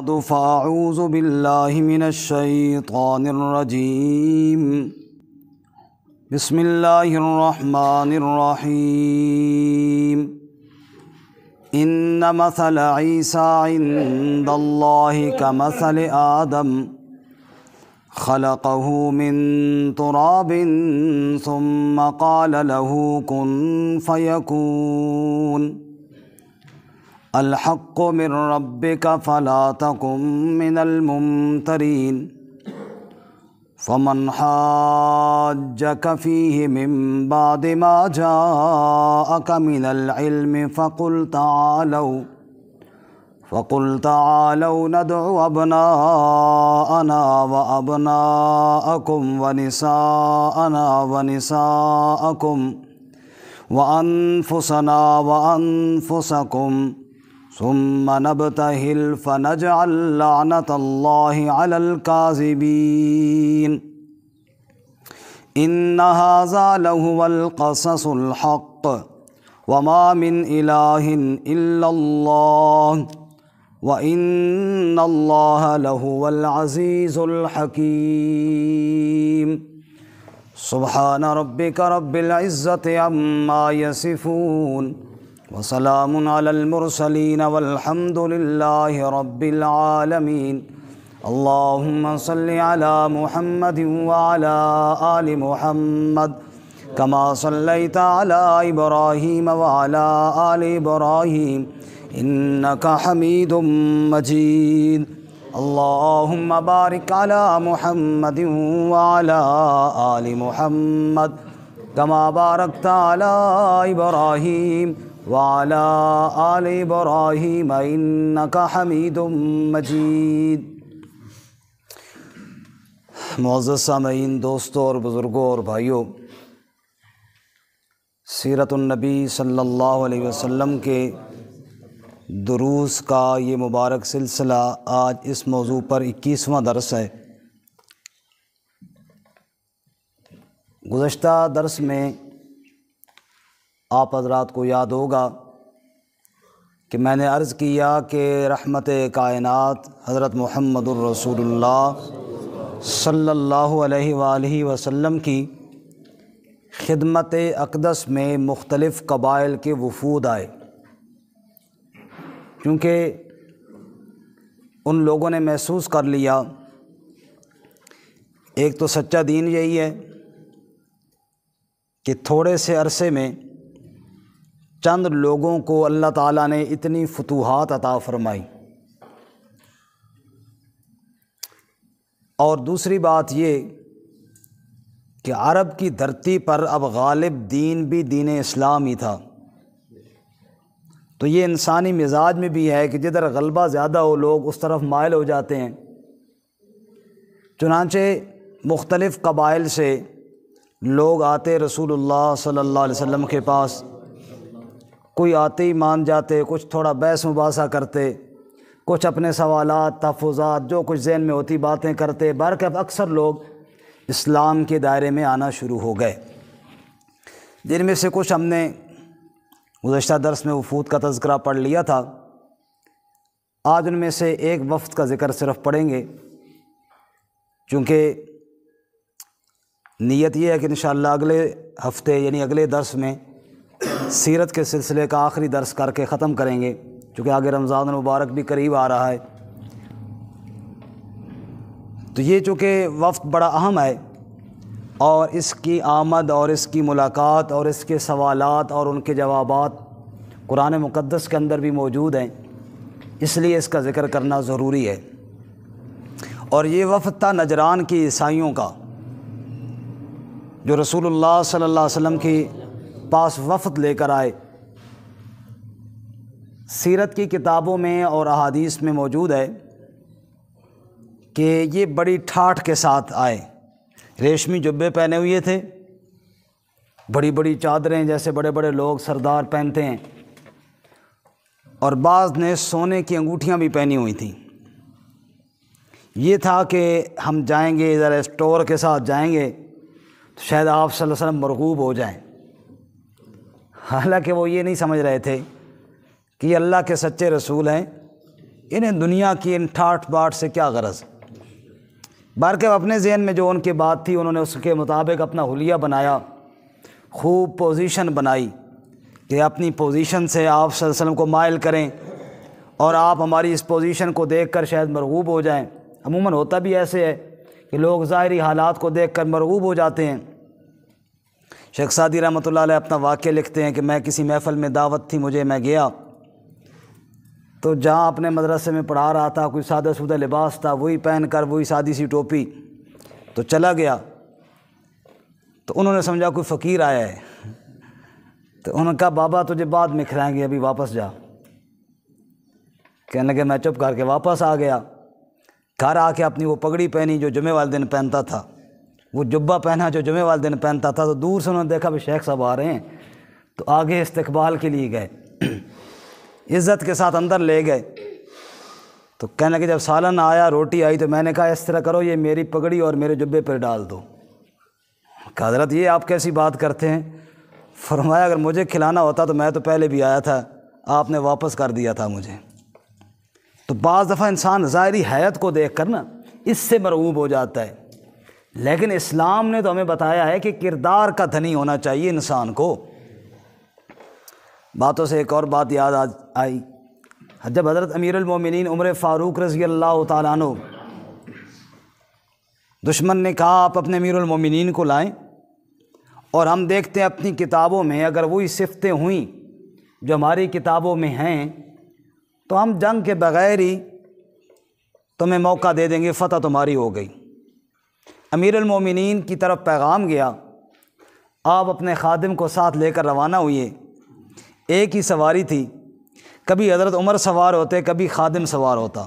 بعد فأعوذ بالله من الشيطان الرجيم بسم الله الرحمن الرحيم إن مثل عيسى عند الله كمثل آدم خلقه من تراب ثم قال له كن فيكون الحق من ربك فلا تكن من الممترين فمن حاجك فيه من بعد ما جاءك من العلم فقل تعالوا ندعو أبناءنا وأبناءكم ونساءنا ونساءكم وأنفسنا وأنفسكم ثم نبتهل فنجعل لعنة الله على الكاذبين إن هذا لهو القصص الحق وما من إله إلا الله وإن الله لهو العزيز الحكيم سبحان ربك رب العزة عما يصفون وسلام على المرسلين والحمد لله رب العالمين اللهم صل على محمد وعلى آل محمد كما صليت على إبراهيم وعلى آل إبراهيم إنك حميد مجيد اللهم بارك على محمد وعلى آل محمد كما باركت على إبراهيم وعلى آل إبراهيم إنك حميد مجيد۔ معزز سامعین، دوستوں اور بزرگوں اور بھائیوں، سیرت النبی صلی اللہ علیہ وسلم کے دروس کا یہ مبارک سلسلہ آج اس موضوع پر 21واں درس ہے۔ گزشتہ درس میں آپ حضرات کو یاد ہوگا کہ میں نے عرض کیا کہ رحمت کائنات حضرت محمد الرسول اللہ صلی اللہ علیہ وآلہ وسلم کی خدمت اقدس میں مختلف قبائل کے وفود آئے، کیونکہ ان لوگوں نے محسوس کر لیا ایک تو سچا دین یہی ہے کہ تھوڑے سے عرصے میں چند لوگوں کو اللہ تعالیٰ نے اتنی فتوحات عطا فرمائی، اور دوسری بات یہ کہ عرب کی دھرتی پر اب غالب دین بھی دین اسلام ہی تھا۔ تو یہ انسانی مزاج میں بھی ہے کہ جدھر غلبہ زیادہ ہو لوگ اس طرف مائل ہو جاتے ہیں۔ چنانچہ مختلف قبائل سے لوگ آتے رسول اللہ صلی اللہ علیہ وسلم کے پاس، کوئی آتے ہی مان جاتے، کچھ تھوڑا بحث مباحثہ کرتے، کچھ اپنے سوالات تحفظات جو کچھ ذہن میں ہوتی باتیں کرتے، بہرکیف اکثر لوگ اسلام کے دائرے میں آنا شروع ہو گئے، جن میں سے کچھ ہم نے گزشتہ درس میں وفود کا تذکرہ پڑھ لیا تھا۔ آج ان میں سے ایک وفد کا ذکر صرف پڑھیں گے، چونکہ نیت یہ ہے کہ انشاءاللہ اگلے ہفتے یعنی اگلے درس میں سیرت کے سلسلے کا آخری درس کر کے ختم کریں گے، چونکہ آگے رمضان المبارک بھی قریب آ رہا ہے۔ تو یہ چونکہ وفد بڑا اہم ہے، اور اس کی آمد اور اس کی ملاقات اور اس کے سوالات اور ان کے جوابات قرآن مقدس کے اندر بھی موجود ہیں، اس لیے اس کا ذکر کرنا ضروری ہے۔ اور یہ وفد تھا نجران کی عیسائیوں کا، جو رسول اللہ صلی اللہ علیہ وسلم کے پاس وفد لے کر آئے۔ سیرت کی کتابوں میں اور احادیث میں موجود ہے کہ یہ بڑی ٹھاٹھ کے ساتھ آئے، ریشمی جبے پہنے ہوئے تھے، بڑی بڑی چادریں جیسے بڑے بڑے لوگ سردار پہنتے ہیں، اور بعض نے سونے کی انگوٹھیاں بھی پہنی ہوئی تھیں۔ یہ تھا کہ ہم جائیں گے ذرا اسٹور کے ساتھ جائیں گے تو شاید آپ صلی اللہ علیہ وسلم مرغوب ہو جائیں۔ حالانکہ وہ یہ نہیں سمجھ رہے تھے کہ یہ اللہ کے سچے رسول ہیں، انہیں دنیا کی ان ٹھاٹ باٹ سے کیا غرض؟ بلکہ اپنے ذہن میں جو ان کی بات تھی انہوں نے اس کے مطابق اپنا حلیہ بنایا، خوب پوزیشن بنائی کہ اپنی پوزیشن سے آپ صلی اللہ علیہ وسلم کو مائل کریں اور آپ ہماری اس پوزیشن کو دیکھ کر شاید مرغوب ہو جائیں۔ عموماً ہوتا بھی ایسے ہے کہ لوگ ظاہری حالات کو دیکھ کر مرغوب ہو جاتے ہیں۔ شیخ سعدی رحمۃ اللہ علیہ اپنا واقعہ لکھتے ہیں کہ میں کسی محفل میں دعوت تھی مجھے، میں گیا تو جہاں اپنے مدرسے میں پڑھا رہا تھا کوئی سادہ سودہ لباس تھا، وہی پہن کر وہی سادی سی ٹوپی، تو چلا گیا تو انہوں نے سمجھا کوئی فقیر آیا ہے، تو انہوں نے کہا بابا تجھے بعد میں کھلائیں گے، ابھی واپس جا۔ کہنے لگے میں چپ کر کے واپس آ گیا، گھر آ کے اپنی وہ پگڑی پہنی جو جمعے والے دن پہنتا تھا، وہ جبہ پہنا جو جمعے والے دن پہنتا تھا، تو دور سے انہوں نے دیکھا بھی شیخ صاحب آ رہے ہیں، تو آگے استقبال کے لیے گئے، عزت کے ساتھ اندر لے گئے۔ تو کہنے لگے جب سالن آیا روٹی آئی تو میں نے کہا اس طرح کرو یہ میری پگڑی اور میرے جبے پر ڈال دو۔ کہ حضرت یہ آپ کیسی بات کرتے ہیں؟ فرمایا اگر مجھے کھلانا ہوتا تو میں تو پہلے بھی آیا تھا، آپ نے واپس کر دیا تھا مجھے۔ تو بعض دفعہ انسان ظاہری حیت کو دیکھ کر نا اس سے مرعوب ہو جاتا ہے، لیکن اسلام نے تو ہمیں بتایا ہے کہ کردار کا دھنی ہونا چاہیے انسان کو۔ باتوں سے ایک اور بات یاد آئی، جب حضرت امیر المومنین عمر فاروق رضی اللہ تعالیٰ عنہ دشمن نے کہا آپ اپنے امیر المومنین کو لائیں، اور ہم دیکھتے ہیں اپنی کتابوں میں اگر وہی صفتیں ہوئیں جو ہماری کتابوں میں ہیں تو ہم جنگ کے بغیر ہی تمہیں موقع دے دیں گے، فتح تمہاری ہو گئی۔ امیر المومنین کی طرف پیغام گیا، آپ اپنے خادم کو ساتھ لے کر روانہ ہوئے، ایک ہی سواری تھی، کبھی حضرت عمر سوار ہوتے کبھی خادم سوار ہوتا۔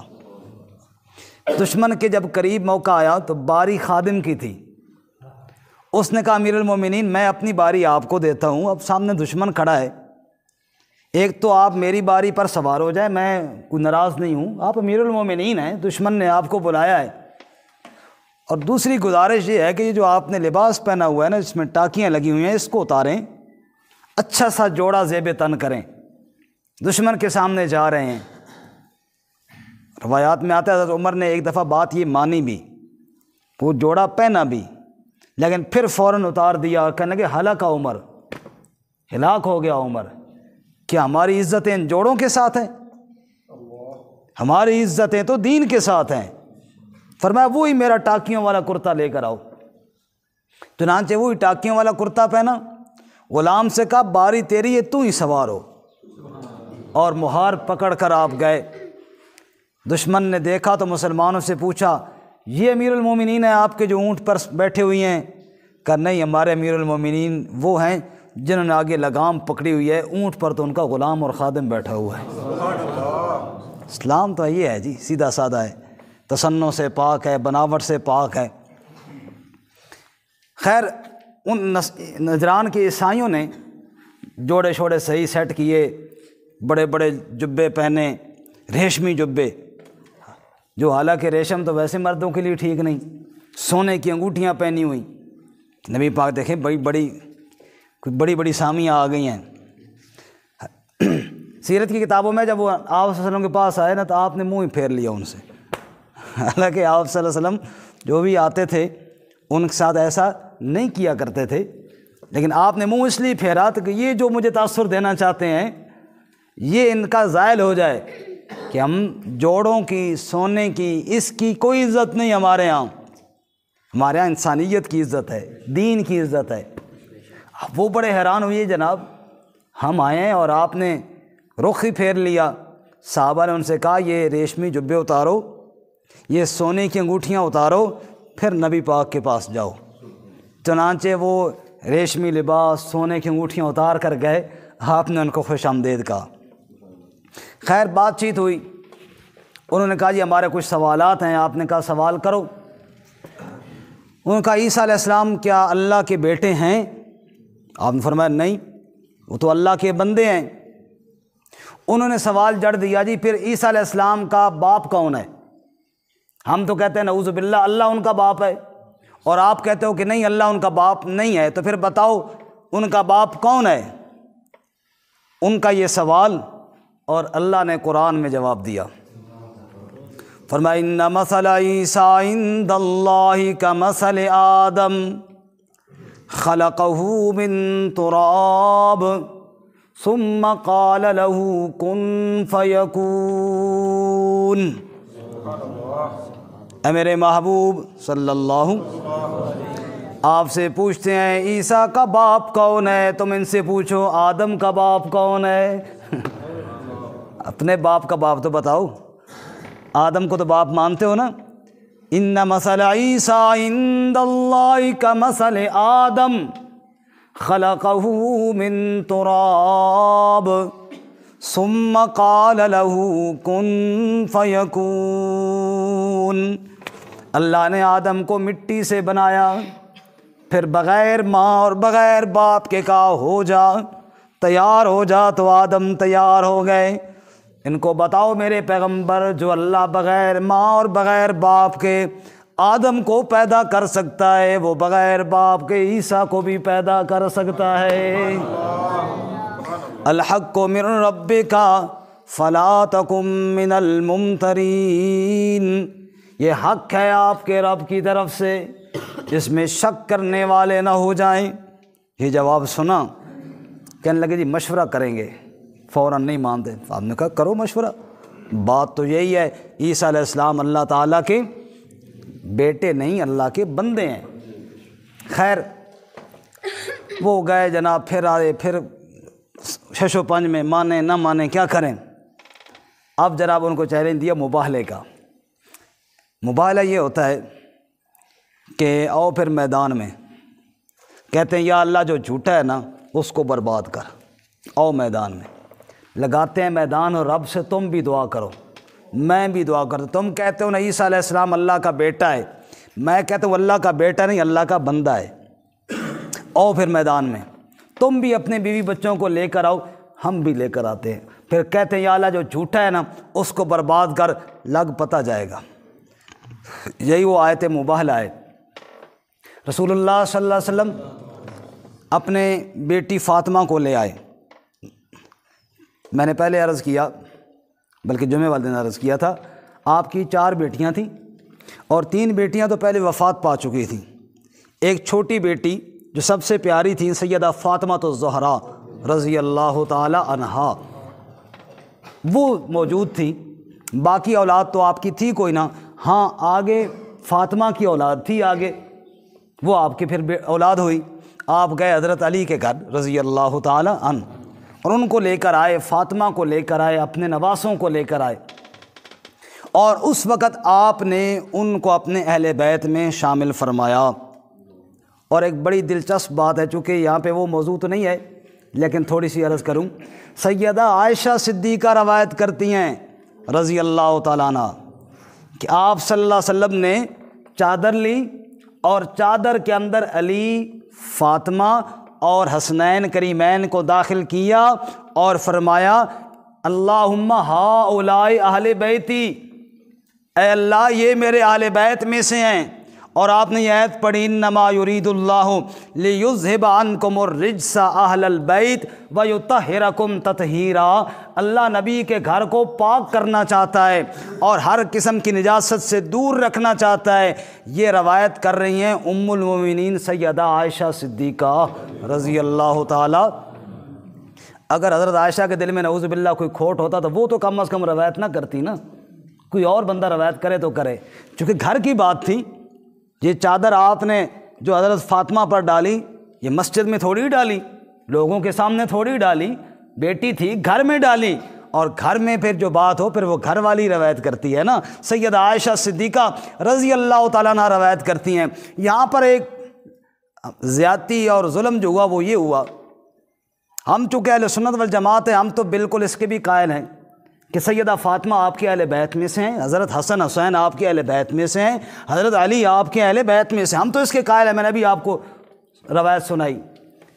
دشمن کے جب قریب موقع آیا تو باری خادم کی تھی، اس نے کہا امیر المومنین میں اپنی باری آپ کو دیتا ہوں، اب سامنے دشمن کھڑا ہے، ایک تو آپ میری باری پر سوار ہو جائے، میں کوئی ناراض نہیں ہوں، آپ امیر المومنین ہیں، دشمن نے آپ کو بلایا ہے، اور دوسری گزارش یہ ہے کہ یہ جو آپ نے لباس پہنا ہوا ہے نا جس میں ٹاکیاں لگی ہوئی ہیں اس کو اتاریں، اچھا سا جوڑا زیب تن کریں، دشمن کے سامنے جا رہے ہیں۔ روایات میں آتا ہے حضرت عمر نے ایک دفعہ بات یہ مانی بھی، وہ جوڑا پہنا بھی، لیکن پھر فوراً اتار دیا اور کہنے لگے ہلاک عمر، ہلاک ہو گیا عمر۔ کیا ہماری عزتیں ان جوڑوں کے ساتھ ہیں؟ ہماری عزتیں تو دین کے ساتھ ہیں۔ فرمایا وہی میرا ٹاکیوں والا کرتا لے کر آؤ، چنانچہ وہی ٹاکیوں والا کرتا پہنا، غلام سے کہا باری تیری ہے تو ہی سوار ہو، اور مہار پکڑ کر آپ گئے۔ دشمن نے دیکھا تو مسلمانوں سے پوچھا یہ امیر المومنین ہیں آپ کے جو اونٹ پر بیٹھے ہوئی ہیں؟ کہ نہیں ہمارے امیر المومنین وہ ہیں جنہوں نے آگے لگام پکڑی ہوئی ہے، اونٹ پر تو ان کا غلام اور خادم بیٹھا ہوا ہے۔ اسلام تو یہ ہے جی، سیدھا سادہ ہے، تصنع سے پاک ہے، بناوٹ سے پاک ہے۔ خیر ان نجران کے عیسائیوں نے جوڑے شوڑے صحیح سیٹ کیے، بڑے بڑے جبے پہنے، ریشمی جبے، جو حالانکہ ریشم تو ویسے مردوں کے لیے ٹھیک نہیں، سونے کی انگوٹھیاں پہنی ہوئی۔ نبی پاک دیکھیں بڑی بڑی سامیاں آ گئی ہیں۔ سیرت کی کتابوں میں جب وہ آپ صلی اللہ علیہ وسلم کے پاس آئے نا تو آپ نے منہ ہی پھیر لیا ان سے، حالانکہ آپ صلی اللہ علیہ وسلم جو بھی آتے تھے ان کے ساتھ ایسا نہیں کیا کرتے تھے، لیکن آپ نے منہ اس لیے پھیرا کہ یہ جو مجھے تاثر دینا چاہتے ہیں یہ ان کا زائل ہو جائے کہ ہم جوڑوں کی، سونے کی، اس کی کوئی عزت نہیں ہمارے ہاں انسانیت کی عزت ہے، دین کی عزت ہے۔ وہ بڑے حیران ہوئے جناب ہم آئے ہیں اور آپ نے رخ ہی پھیر لیا۔ صحابہ نے ان سے کہا یہ ریشمی جبے اتارو، یہ سونے کی انگوٹھیاں اتارو، پھر نبی پاک کے پاس جاؤ۔ چنانچہ وہ ریشمی لباس، سونے کی انگوٹھیاں اتار کر گئے، آپ نے ان کو خوش آمدید کہا۔ خیر بات چیت ہوئی، انہوں نے کہا جی ہمارے کچھ سوالات ہیں، آپ نے کہا سوال کرو۔ انہوں نے کہا عیسیٰ علیہ السلام کیا اللہ کے بیٹے ہیں؟ آپ نے فرمایا نہیں، وہ تو اللہ کے بندے ہیں۔ انہوں نے سوال جڑ دیا جی پھر عیسیٰ علیہ السلام کا باپ کون ہے؟ ہم تو کہتے ہیں نعوذ باللہ اللہ ان کا باپ ہے، اور آپ کہتے ہو کہ نہیں اللہ ان کا باپ نہیں ہے، تو پھر بتاؤ ان کا باپ کون ہے؟ ان کا یہ سوال اور اللہ نے قرآن میں جواب دیا۔ فرمایا ان مثل عیسیٰ عند اللہ کمثل آدم خلقہ من تراب ثم قال له کن فیکون۔ اے میرے محبوب صلی اللہ، آپ سے پوچھتے ہیں عیسیٰ کا باپ کون ہے، تم ان سے پوچھو آدم کا باپ کون ہے۔ اپنے باپ کا باپ تو بتاؤ، آدم کو تو باپ مانتے ہو نا۔ ان مثل عیسیٰ عند اللہ کمثل آدم خلقہ من تراب ثم قال له کن فیکون۔ اللہ نے آدم کو مٹی سے بنایا، پھر بغیر ماں اور بغیر باپ کے کہا ہو جا، تیار ہو جا، تو آدم تیار ہو گئے۔ ان کو بتاؤ میرے پیغمبر، جو اللہ بغیر ماں اور بغیر باپ کے آدم کو پیدا کر سکتا ہے، وہ بغیر باپ کے عیسیٰ کو بھی پیدا کر سکتا ہے۔ الحق من ربک فلا تکن من الممترین، یہ حق ہے آپ کے رب کی طرف سے، اس میں شک کرنے والے نہ ہو جائیں۔ یہ جواب سنا، کہنے لگے جی مشورہ کریں گے، فوراً نہیں مانتے۔ آپ نے کہا کرو مشورہ، بات تو یہی ہے، عیسیٰ علیہ السلام اللہ تعالیٰ کے بیٹے نہیں، اللہ کے بندے ہیں۔ خیر وہ گئے جناب، پھر آئے، پھر شش و پنج میں مانیں نہ مانیں کیا کریں۔ اب جناب ان کو چیلنج دیا مباہلے کا۔ مباہلہ یہ ہوتا ہے کہ آؤ پھر میدان میں، کہتے ہیں یا اللہ جو جھوٹا ہے نا اس کو برباد کر، آؤ میدان میں، لگاتے ہیں میدان، اور رب سے تم بھی دعا کرو، میں بھی دعا کرتا۔ تم کہتے ہو نا عیسیٰ علیہ السلام اللہ کا بیٹا ہے، میں کہتا ہوں اللہ کا بیٹا نہیں، اللہ کا بندہ ہے۔ آؤ پھر میدان میں، تم بھی اپنے بیوی بچوں کو لے کر آؤ، ہم بھی لے کر آتے ہیں، پھر کہتے ہیں یا اللہ جو جھوٹا ہے نا اس کو برباد کر، لگ پتہ جائے گا۔ یہی وہ آیت مباہلہ ہے۔ رسول اللہ صلی اللہ علیہ وسلم اپنے بیٹی فاطمہ کو لے آئے۔ میں نے پہلے عرض کیا، بلکہ جمعہ والے دن عرض کیا تھا، آپ کی 4 بیٹیاں تھیں اور 3 بیٹیاں تو پہلے وفات پا چکی تھیں۔ ایک چھوٹی بیٹی جو سب سے پیاری تھی سیدہ فاطمہ الزہرا رضی اللہ تعالی عنہا، وہ موجود تھی۔ باقی اولاد تو آپ کی تھی کوئی نہ، ہاں آگے فاطمہ کی اولاد تھی، آگے وہ آپ کی پھر اولاد ہوئی۔ آپ گئے حضرت علی کے گھر رضی اللہ تعالی عنہ، اور ان کو لے کر آئے، فاطمہ کو لے کر آئے، اپنے نواسوں کو لے کر آئے، اور اس وقت آپ نے ان کو اپنے اہل بیت میں شامل فرمایا۔ اور ایک بڑی دلچسپ بات ہے، چونکہ یہاں پہ وہ موضوع تو نہیں ہے لیکن تھوڑی سی عرض کروں، سیدہ عائشہ صدیقہ روایت کرتی ہیں رضی اللہ تعالیٰ عنہ کہ آپ صلی اللہ علیہ وسلم نے چادر لی، اور چادر کے اندر علی، فاطمہ اور حسنین کریمین کو داخل کیا اور فرمایا اللہم ہؤلاء اہل بیتی، اے اللہ یہ میرے اہل بیت میں سے ہیں۔ اور آپ نے یہ آیت پڑھی انما یرید اللہ لیذھب عنکم الرجس اہل البیت ویطہرکم تطہیرا، اللہ نبی کے گھر کو پاک کرنا چاہتا ہے اور ہر قسم کی نجاست سے دور رکھنا چاہتا ہے۔ یہ روایت کر رہی ہیں ام المومنین سیدہ عائشہ صدیقہ رضی اللہ تعالی۔ اگر حضرت عائشہ کے دل میں نعوذ باللہ کوئی کھوٹ ہوتا تو وہ تو کم از کم روایت نہ کرتی نا، کوئی اور بندہ روایت کرے تو کرے، چونکہ گھر کی بات تھی۔ یہ چادر آپ نے جو حضرت فاطمہ پر ڈالی، یہ مسجد میں تھوڑی ڈالی، لوگوں کے سامنے تھوڑی ڈالی، بیٹی تھی گھر میں ڈالی، اور گھر میں پھر جو بات ہو پھر وہ گھر والی روایت کرتی ہے نا۔ سیدہ عائشہ صدیقہ رضی اللہ تعالیٰ عنہ روایت کرتی ہیں۔ یہاں پر ایک زیادتی اور ظلم جو ہوا وہ یہ ہوا، ہم چونکہ اہل سنت والجماعت ہیں، ہم تو بالکل اس کے بھی قائل ہیں کہ سیدہ فاطمہ آپ کے اہل بیت میں سے ہیں، حضرت حسن حسین آپ کے اہل بیت میں سے ہیں، حضرت علی آپ کے اہل بیت میں سے، ہم تو اس کے قائل ہیں، میں نے بھی آپ کو روایت سنائی۔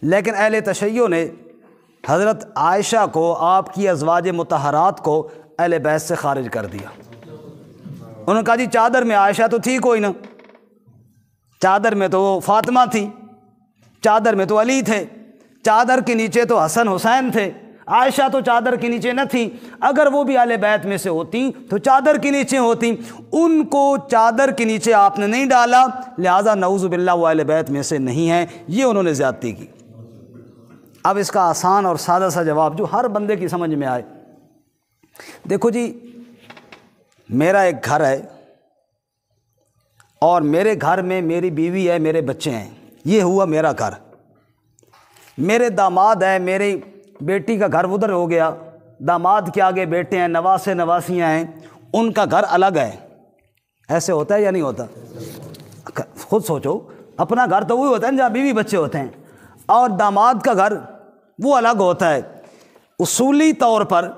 لیکن اہل تشیع نے حضرت عائشہ کو، آپ کی ازواج مطہرات کو اہل بیت سے خارج کر دیا۔ انہوں نے کہا جی چادر میں عائشہ تو تھی کوئی نہ، چادر میں تو وہ فاطمہ تھی، چادر میں تو علی تھے، چادر کے نیچے تو حسن حسین تھے، عائشہ تو چادر کے نیچے نہ تھی، اگر وہ بھی اہل بیت میں سے ہوتی تو چادر کے نیچے ہوتی، ان کو چادر کے نیچے آپ نے نہیں ڈالا، لہٰذا نعوذ باللہ وہ اہل بیت میں سے نہیں ہیں، یہ انہوں نے زیادتی کی۔ اب اس کا آسان اور سادہ سا جواب جو ہر بندے کی سمجھ میں آئے، دیکھو جی، میرا ایک گھر ہے اور میرے گھر میں میری بیوی ہے، میرے بچے ہیں، یہ ہوا میرا گھر۔ میرے داماد ہے، میری بیٹی کا گھر ادھر ہو گیا، داماد کے آگے بیٹے ہیں، نواسے نواسیاں ہیں، ان کا گھر الگ ہے۔ ایسے ہوتا ہے یا نہیں ہوتا؟ خود سوچو، اپنا گھر تو وہی ہوتا ہے جہاں بیوی بچے ہوتے ہیں، اور داماد کا گھر وہ الگ ہوتا ہے۔ اصولی طور پر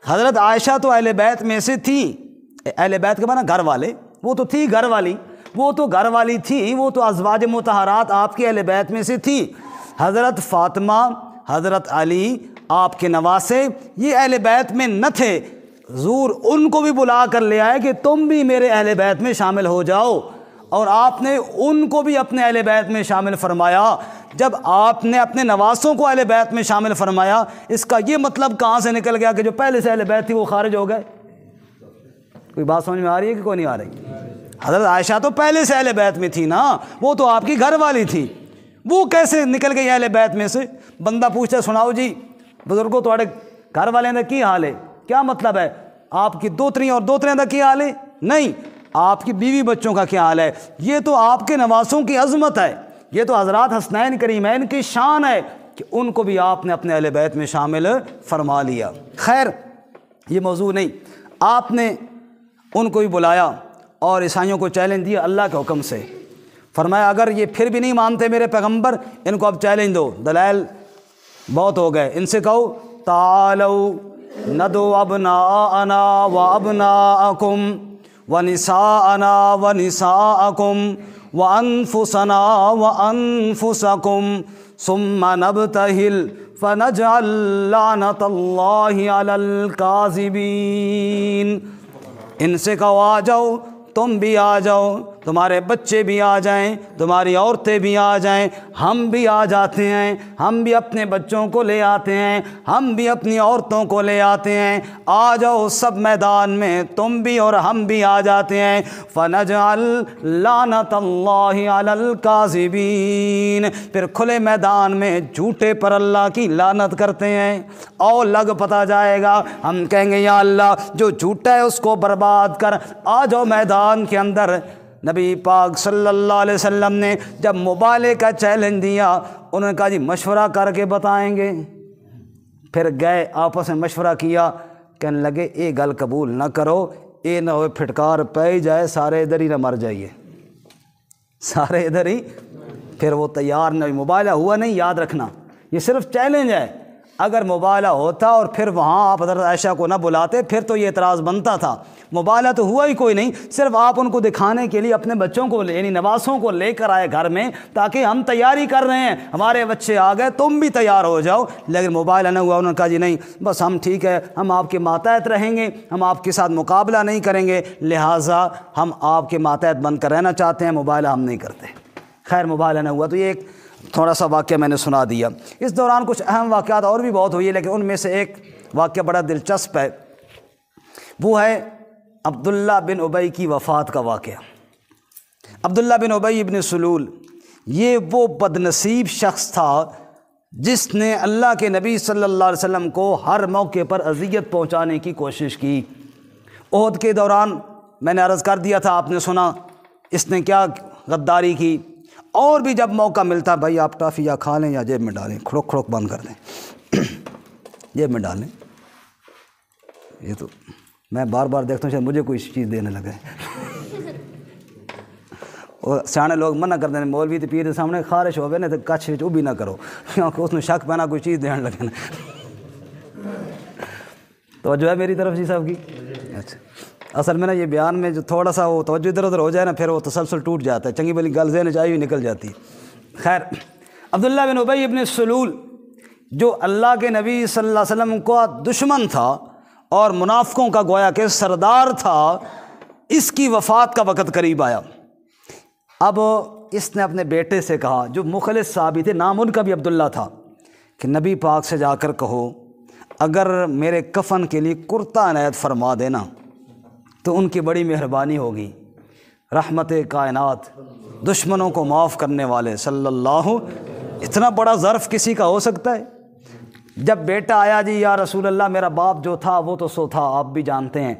حضرت عائشہ تو اہل بیت میں سے تھی، اہل بیت کے معنی گھر والے، وہ تو تھی گھر والی، وہ تو گھر والی تھی، وہ تو ازواج مطہرات آپ کے اہل بیت میں سے تھی۔ حضرت فاطمہ، حضرت علی، آپ کے نواسے، یہ اہل بیت میں نہ تھے، حضور ان کو بھی بلا کر لے آئے کہ تم بھی میرے اہل بیت میں شامل ہو جاؤ، اور آپ نے ان کو بھی اپنے اہل بیت میں شامل فرمایا۔ جب آپ نے اپنے نواسوں کو اہل بیت میں شامل فرمایا، اس کا یہ مطلب کہاں سے نکل گیا کہ جو پہلے سے اہل بیت تھی وہ خارج ہو گئے؟ کوئی بات سمجھ میں آ رہی ہے کہ کوئی نہیں آ رہی؟ حضرت عائشہ تو پہلے سے اہل بیت میں تھی نا، وہ تو آپ کی گھر والی تھی، وہ کیسے نکل گئی اہل بیت میں سے؟ بندہ پوچھتا ہے سناؤ جی بزرگوں تھوڑے گھر والے دا کی حال ہے؟ کیا مطلب ہے؟ آپ کی دوتری اور دوتریاں دا کی حال ہے؟ نہیں، آپ کی بیوی بچوں کا کیا حال ہے؟ یہ تو آپ کے نواسوں کی عظمت ہے، یہ تو حضرات حسنین کریمین کی شان ہے کہ ان کو بھی آپ نے اپنے اہل بیت میں شامل فرما لیا۔ خیر یہ موضوع نہیں، آپ نے ان کو بھی بلایا اور عیسائیوں کو چیلنج دیا اللہ کے حکم سے، فرمایا اگر یہ پھر بھی نہیں مانتے میرے پیغمبر، ان کو اب چیلنج دو، دلائل بہت ہو گئے، ان سے کہو تعالوا ندعو ابناءنا وابناءکم ونساءنا ونساءکم وانفسنا وانفسکم ثم نبتہل فنجعل لعنت اللہ علی الکاذبین۔ ان سے کہو آ جاؤ، تم بھی آ جاؤ، تمہارے بچے بھی آ جائیں، تمہاری عورتیں بھی آ جائیں، ہم بھی آ جاتے ہیں، ہم بھی اپنے بچوں کو لے آتے ہیں، ہم بھی اپنی عورتوں کو لے آتے ہیں، آ جاؤ سب میدان میں، تم بھی اور ہم بھی آ جاتے ہیں۔ فنجعل لعنت اللہ علی الکاذبین، پھر کھلے میدان میں جھوٹے پر اللہ کی لعنت کرتے ہیں، اور لگ پتہ جائے گا، ہم کہیں گے یا اللہ جو جھوٹا ہے اس کو برباد کر، آ جاؤ میدان کے اندر۔ نبی پاک صلی اللہ علیہ وسلم نے جب مبالغے کا چیلنج دیا، انہوں نے کہا جی مشورہ کر کے بتائیں گے۔ پھر گئے آپس میں مشورہ کیا، کہنے لگے اے گل قبول نہ کرو، اے نہ ہوئے پھٹکار پہ جائے سارے ادھر ہی نہ مر جائیے، سارے ادھر ہی۔ پھر وہ تیار نہ، مبالغہ ہوا نہیں، یاد رکھنا یہ صرف چیلنج ہے، اگر مبالغہ ہوتا اور پھر وہاں آپ حضرت عائشہ کو نہ بلاتے پھر تو یہ اعتراض بنتا تھا، مبالغہ تو ہوا ہی کوئی نہیں، صرف آپ ان کو دکھانے کے لیے اپنے بچوں کو یعنی نواسوں کو لے کر آئے گھر میں، تاکہ ہم تیاری کر رہے ہیں، ہمارے بچے آ گئے تم بھی تیار ہو جاؤ، لیکن مبالغہ نہ ہوا۔ انہوں نے کہا جی نہیں بس ہم ٹھیک ہے، ہم آپ کے ماتحت رہیں گے، ہم آپ کے ساتھ مقابلہ نہیں کریں گے، لہٰذا ہم آپ کے ماتحت بن کر رہنا چاہتے ہیں، مبالغہ ہم نہیں کرتے۔ خیر مبالغہ نہ ہوا، تو یہ ایک تھوڑا سا واقعہ میں نے سنا دیا۔ اس دوران کچھ اہم واقعات اور بھی بہت ہوئی ہے، لیکن ان میں سے ایک واقعہ بڑا دلچسپ ہے، وہ ہے عبداللہ بن ابی کی وفات کا واقعہ۔ عبداللہ بن ابی ابن سلول یہ وہ بدنصیب شخص تھا جس نے اللہ کے نبی صلی اللہ علیہ وسلم کو ہر موقع پر اذیت پہنچانے کی کوشش کی۔ احد کے دوران میں نے عرض کر دیا تھا، آپ نے سنا اس نے کیا غداری کی، اور بھی جب موقع ملتا بھائی آپ ٹافی یا کھا لیں یا جیب میں ڈالیں، کھڑک کھڑک بند کر دیں، جیب میں ڈالیں۔ یہ تو میں بار بار دیکھتا ہوں شاید مجھے کوئی چیز دینے لگے، اور سیانے لوگ منع کر دیں مولوی تے پیر دے سامنے خارش ہوئے نا تو کچھ وہ بھی نہ کرو، کیونکہ اس نے شک پہنا کوئی چیز دینے لگے نا۔ توجہ ہے میری طرف جی صاحب کی؟ اچھا اصل میں نا یہ بیان میں جو تھوڑا سا وہ توجہ ادھر ادھر ہو جائے نا پھر وہ تسلسل ٹوٹ جاتا ہے، چنگی بلی گل ذہن چاہیے ہوئی نکل جاتی ہے۔ خیر عبداللہ بن ابی ابن سلول جو اللہ کے نبی صلی اللہ علیہ وسلم کا دشمن تھا اور منافقوں کا گویا کہ سردار تھا، اس کی وفات کا وقت قریب آیا۔ اب اس نے اپنے بیٹے سے کہا جو مخلص صحابی تھے، نام ان کا بھی عبداللہ تھا، کہ نبی پاک سے جا کر کہو اگر میرے کفن کے لیے کرتا عنایت فرما دینا تو ان کی بڑی مہربانی ہوگی۔ رحمت کائنات، دشمنوں کو معاف کرنے والے صلی اللہ، اتنا بڑا ظرف کسی کا ہو سکتا ہے؟ جب بیٹا آیا جی یا رسول اللہ میرا باپ جو تھا وہ تو سو تھا، آپ بھی جانتے ہیں،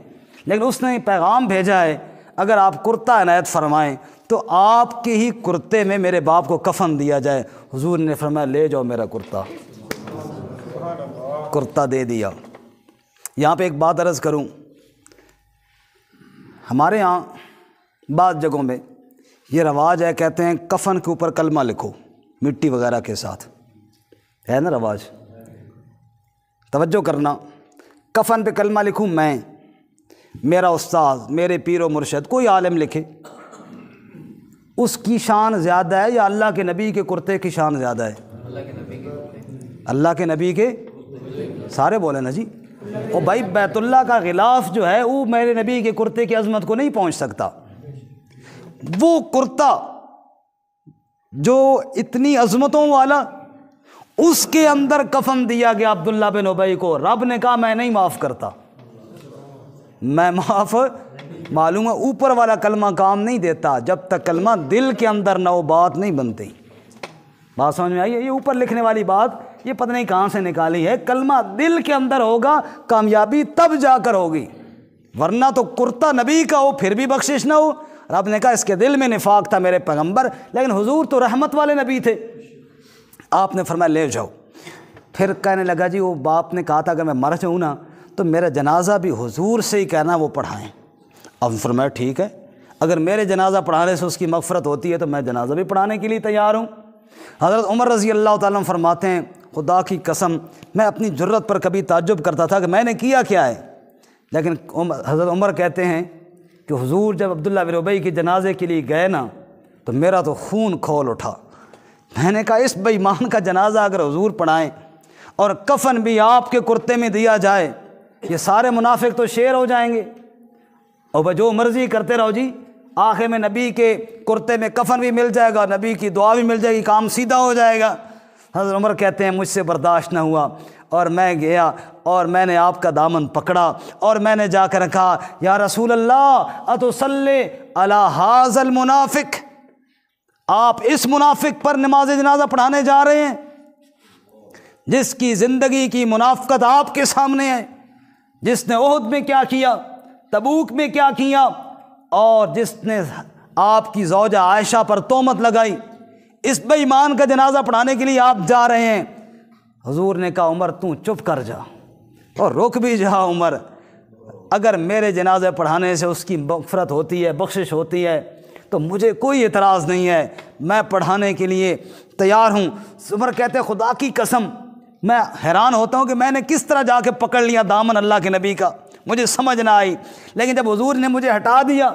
لیکن اس نے پیغام بھیجا ہے اگر آپ کرتا عنایت فرمائیں تو آپ کے ہی کرتے میں میرے باپ کو کفن دیا جائے۔ حضور نے فرمایا لے جاؤ میرا کرتا دے دیا۔ یہاں پہ ایک بات عرض کروں، ہمارے ہاں بعض جگہوں میں یہ رواج ہے، کہتے ہیں کفن کے اوپر کلمہ لکھو مٹی وغیرہ کے ساتھ، ہے نا رواج؟ توجہ کرنا، کفن پہ کلمہ لکھوں میں، میرا استاد، میرے پیر و مرشد، کوئی عالم لکھے، اس کی شان زیادہ ہے یا اللہ کے نبی کے کرتے کی شان زیادہ ہے؟ اللہ کے نبی کے، سارے بولے نا جی۔ اور بھائی بیت اللہ کا غلاف جو ہے وہ میرے نبی کے کرتے کی عظمت کو نہیں پہنچ سکتا۔ وہ کرتا جو اتنی عظمتوں والا، اس کے اندر کفن دیا گیا عبداللہ بن ابی کو۔ رب نے کہا میں نہیں معاف کرتا، میں معاف معلوم ہے، اوپر والا کلمہ کام نہیں دیتا جب تک کلمہ دل کے اندر نہ، وہ بات نہیں بنتی۔ بات سمجھ میں آئی ہے؟ یہ اوپر لکھنے والی بات یہ پتہ نہیں کہاں سے نکالی ہے، کلمہ دل کے اندر ہوگا کامیابی تب جا کر ہوگی، ورنہ تو کرتا نبی کا ہو پھر بھی بخشش نہ ہو۔ رب نے کہا اس کے دل میں نفاق تھا میرے پیغمبر، لیکن حضور تو رحمت والے نبی تھے، آپ نے فرمایا لے جاؤ۔ پھر کہنے لگا جی وہ باپ نے کہا تھا اگر میں مر جاؤں نا تو میرا جنازہ بھی حضور سے ہی کہنا وہ پڑھائیں۔ اب فرمایا ٹھیک ہے، اگر میرے جنازہ پڑھانے سے اس کی مغفرت ہوتی ہے تو میں جنازہ بھی پڑھانے کے لیے تیار ہوں۔ حضرت عمر رضی اللہ تعالیٰ عنہ فرماتے ہیں خدا کی قسم میں اپنی جرت پر کبھی تعجب کرتا تھا کہ میں نے کیا کیا ہے، لیکن حضرت عمر کہتے ہیں کہ حضور جب عبداللہ بن ابی کے جنازے کے لیے گئے نا تو میرا تو خون کھول اٹھا۔ میں نے کہا اس بے ایمان کا جنازہ اگر حضور پڑھائیں اور کفن بھی آپ کے کرتے میں دیا جائے، یہ سارے منافق تو شیر ہو جائیں گے، اور جو مرضی کرتے رہو جی، آخر میں نبی کے کرتے میں کفن بھی مل جائے گا، نبی کی دعا بھی مل جائے گی، کام سیدھا ہو جائے گا۔ حضرت عمر کہتے ہیں مجھ سے برداشت نہ ہوا اور میں گیا اور میں نے آپ کا دامن پکڑا اور میں نے جا کر کہا یا رسول اللہ اتصلی علی ھذا المنافق، آپ اس منافق پر نماز جنازہ پڑھانے جا رہے ہیں جس کی زندگی کی منافقت آپ کے سامنے ہے، جس نے احد میں کیا کیا، تبوک میں کیا کیا، اور جس نے آپ کی زوجہ عائشہ پر تہمت لگائی، اس بے ایمان کا جنازہ پڑھانے کے لیے آپ جا رہے ہیں۔ حضور نے کہا عمر تو چپ کر جا اور رک بھی جا عمر، اگر میرے جنازے پڑھانے سے اس کی مغفرت ہوتی ہے، بخشش ہوتی ہے تو مجھے کوئی اعتراض نہیں ہے، میں پڑھانے کے لیے تیار ہوں۔ عمر کہتے ہیں خدا کی قسم میں حیران ہوتا ہوں کہ میں نے کس طرح جا کے پکڑ لیا دامن اللہ کے نبی کا، مجھے سمجھ نہ آئی، لیکن جب حضور نے مجھے ہٹا دیا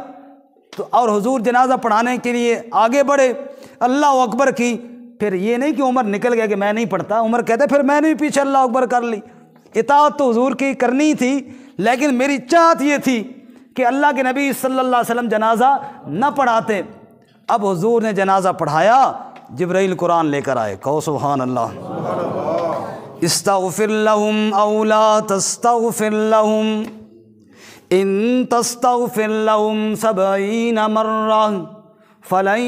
تو اور حضور جنازہ پڑھانے کے لیے آگے بڑھے، اللہ اکبر کی، پھر یہ نہیں کہ عمر نکل گیا کہ میں نہیں پڑھتا، عمر کہتے پھر میں نے بھی پیچھے اللہ اکبر کر لی۔ اطاعت تو حضور کی کرنی تھی، لیکن میری چاہت یہ تھی کہ اللہ کے نبی صلی اللہ علیہ وسلم جنازہ نہ پڑھاتے۔ اب حضور نے جنازہ پڑھایا، جبرائیل قرآن لے کر آئے، کہو سبحان اللہ۔ استغفر لهم او لا تستغفر لهم ان تستغفر لهم 70 مرة فلن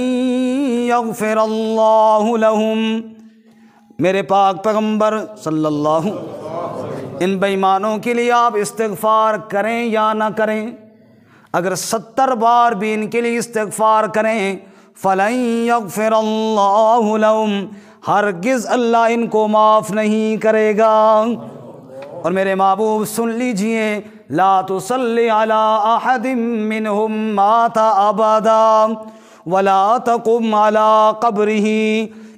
يغفر الله لهم۔ میرے پاک پیغمبر صلی اللہ، ان بے ایمانوں کے لیے آپ استغفار کریں یا نہ کریں، اگر 70 بار بھی ان کے لیے استغفار کریں فلن يغفر الله لهم، ہرگز اللہ ان کو معاف نہیں کرے گا۔ اور میرے محبوب سن لیجئے، لا تصلی علی احد منہم مات ابدا ولا تقم علی قبرہ،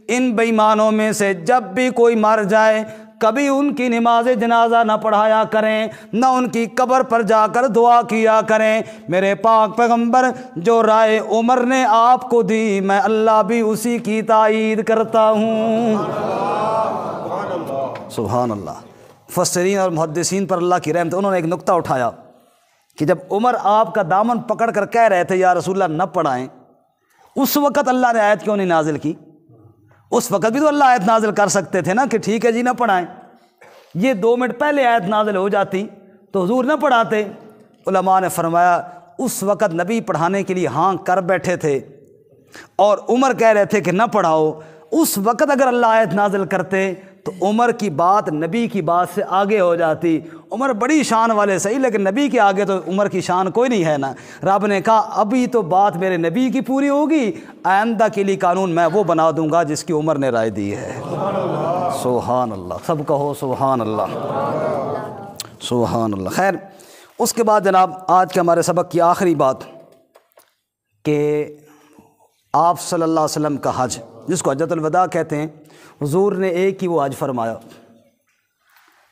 ان بے ایمانوں میں سے جب بھی کوئی مر جائے کبھی ان کی نماز جنازہ نہ پڑھایا کریں، نہ ان کی قبر پر جا کر دعا کیا کریں۔ میرے پاک پیغمبر جو رائے عمر نے آپ کو دی، میں اللہ بھی اسی کی تائید کرتا ہوں۔ سبحان اللہ۔ مفسرین اور محدثین پر اللہ کی رحمت، انہوں نے ایک نقطہ اٹھایا کہ جب عمر آپ کا دامن پکڑ کر کہہ رہے تھے یا رسول اللہ نہ پڑھائیں، اس وقت اللہ نے آیت کیوں نہیں نازل کی؟ اس وقت بھی تو اللہ آیت نازل کر سکتے تھے نا کہ ٹھیک ہے جی نہ پڑھائیں، یہ 2 منٹ پہلے آیت نازل ہو جاتی تو حضور نہ پڑھاتے۔ علماء نے فرمایا اس وقت نبی پڑھانے کے لیے ہاں کر بیٹھے تھے اور عمر کہہ رہے تھے کہ نہ پڑھاؤ، اس وقت اگر اللہ آیت نازل کرتے تو عمر کی بات نبی کی بات سے آگے ہو جاتی۔ عمر بڑی شان والے صحیح، لیکن نبی کے آگے تو عمر کی شان کوئی نہیں ہے نا۔ رب نے کہا ابھی تو بات میرے نبی کی پوری ہوگی، آئندہ کے لیے قانون میں وہ بنا دوں گا جس کی عمر نے رائے دی ہے۔ سبحان اللہ، سب کہو سبحان اللہ، سبحان اللہ۔ خیر، اس کے بعد جناب آج کے ہمارے سبق کی آخری بات کہ آپ صلی اللہ علیہ وسلم کا حج، جس کو حجۃ الوداع کہتے ہیں، حضور نے ایک ہی وہ حج فرمایا،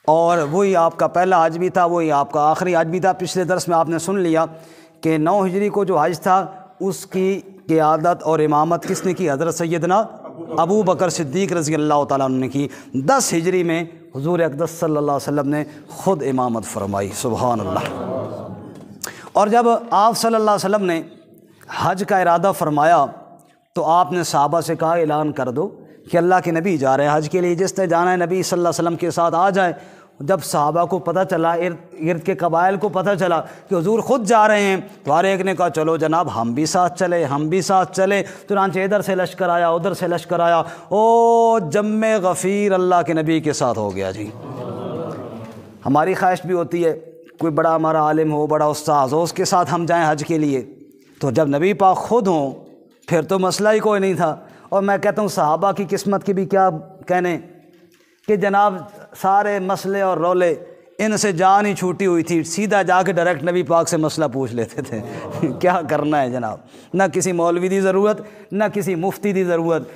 اور وہی آپ کا پہلا حج بھی تھا، وہی آپ کا آخری حج بھی تھا۔ پچھلے درس میں آپ نے سن لیا کہ 9 ہجری کو جو حج تھا اس کی قیادت اور امامت کس نے کی؟ حضرت سیدنا ابو بکر صدیق رضی اللہ تعالیٰ عنہ نے کی۔ 10 ہجری میں حضور اقدس صلی اللہ علیہ وسلم نے خود امامت فرمائی۔ سبحان اللہ۔ اور جب آپ صلی اللہ علیہ وسلم نے حج کا ارادہ فرمایا تو آپ نے صحابہ سے کہا اعلان کر دو کہ اللہ کے نبی جا رہے ہیں حج کے لیے، جس نے جانا ہے نبی صلی اللہ علیہ وسلم کے ساتھ آ جائے۔ جب صحابہ کو پتہ چلا، ارد کے قبائل کو پتہ چلا کہ حضور خود جا رہے ہیں، تو ہر ایک نے کہا چلو جناب ہم بھی ساتھ چلے، ہم بھی ساتھ چلے۔ چنانچہ ادھر سے لشکر آیا، ادھر سے لشکر آیا، او جم غفیر اللہ کے نبی کے ساتھ ہو گیا جی۔ ہماری خواہش بھی ہوتی ہے کوئی بڑا ہمارا عالم ہو، بڑا استاذ ہو، اس کے ساتھ ہم جائیں حج کے لیے، تو جب نبی پاک خود ہوں پھر تو مسئلہ ہی کوئی نہیں تھا۔ اور میں کہتا ہوں صحابہ کی قسمت کی بھی کیا کہنے کہ جناب سارے مسئلے اور رولے ان سے جان ہی چھوٹی ہوئی تھی، سیدھا جا کے ڈائریکٹ نبی پاک سے مسئلہ پوچھ لیتے تھے کیا کرنا ہے جناب، نہ کسی مولوی دی ضرورت، نہ کسی مفتی دی ضرورت،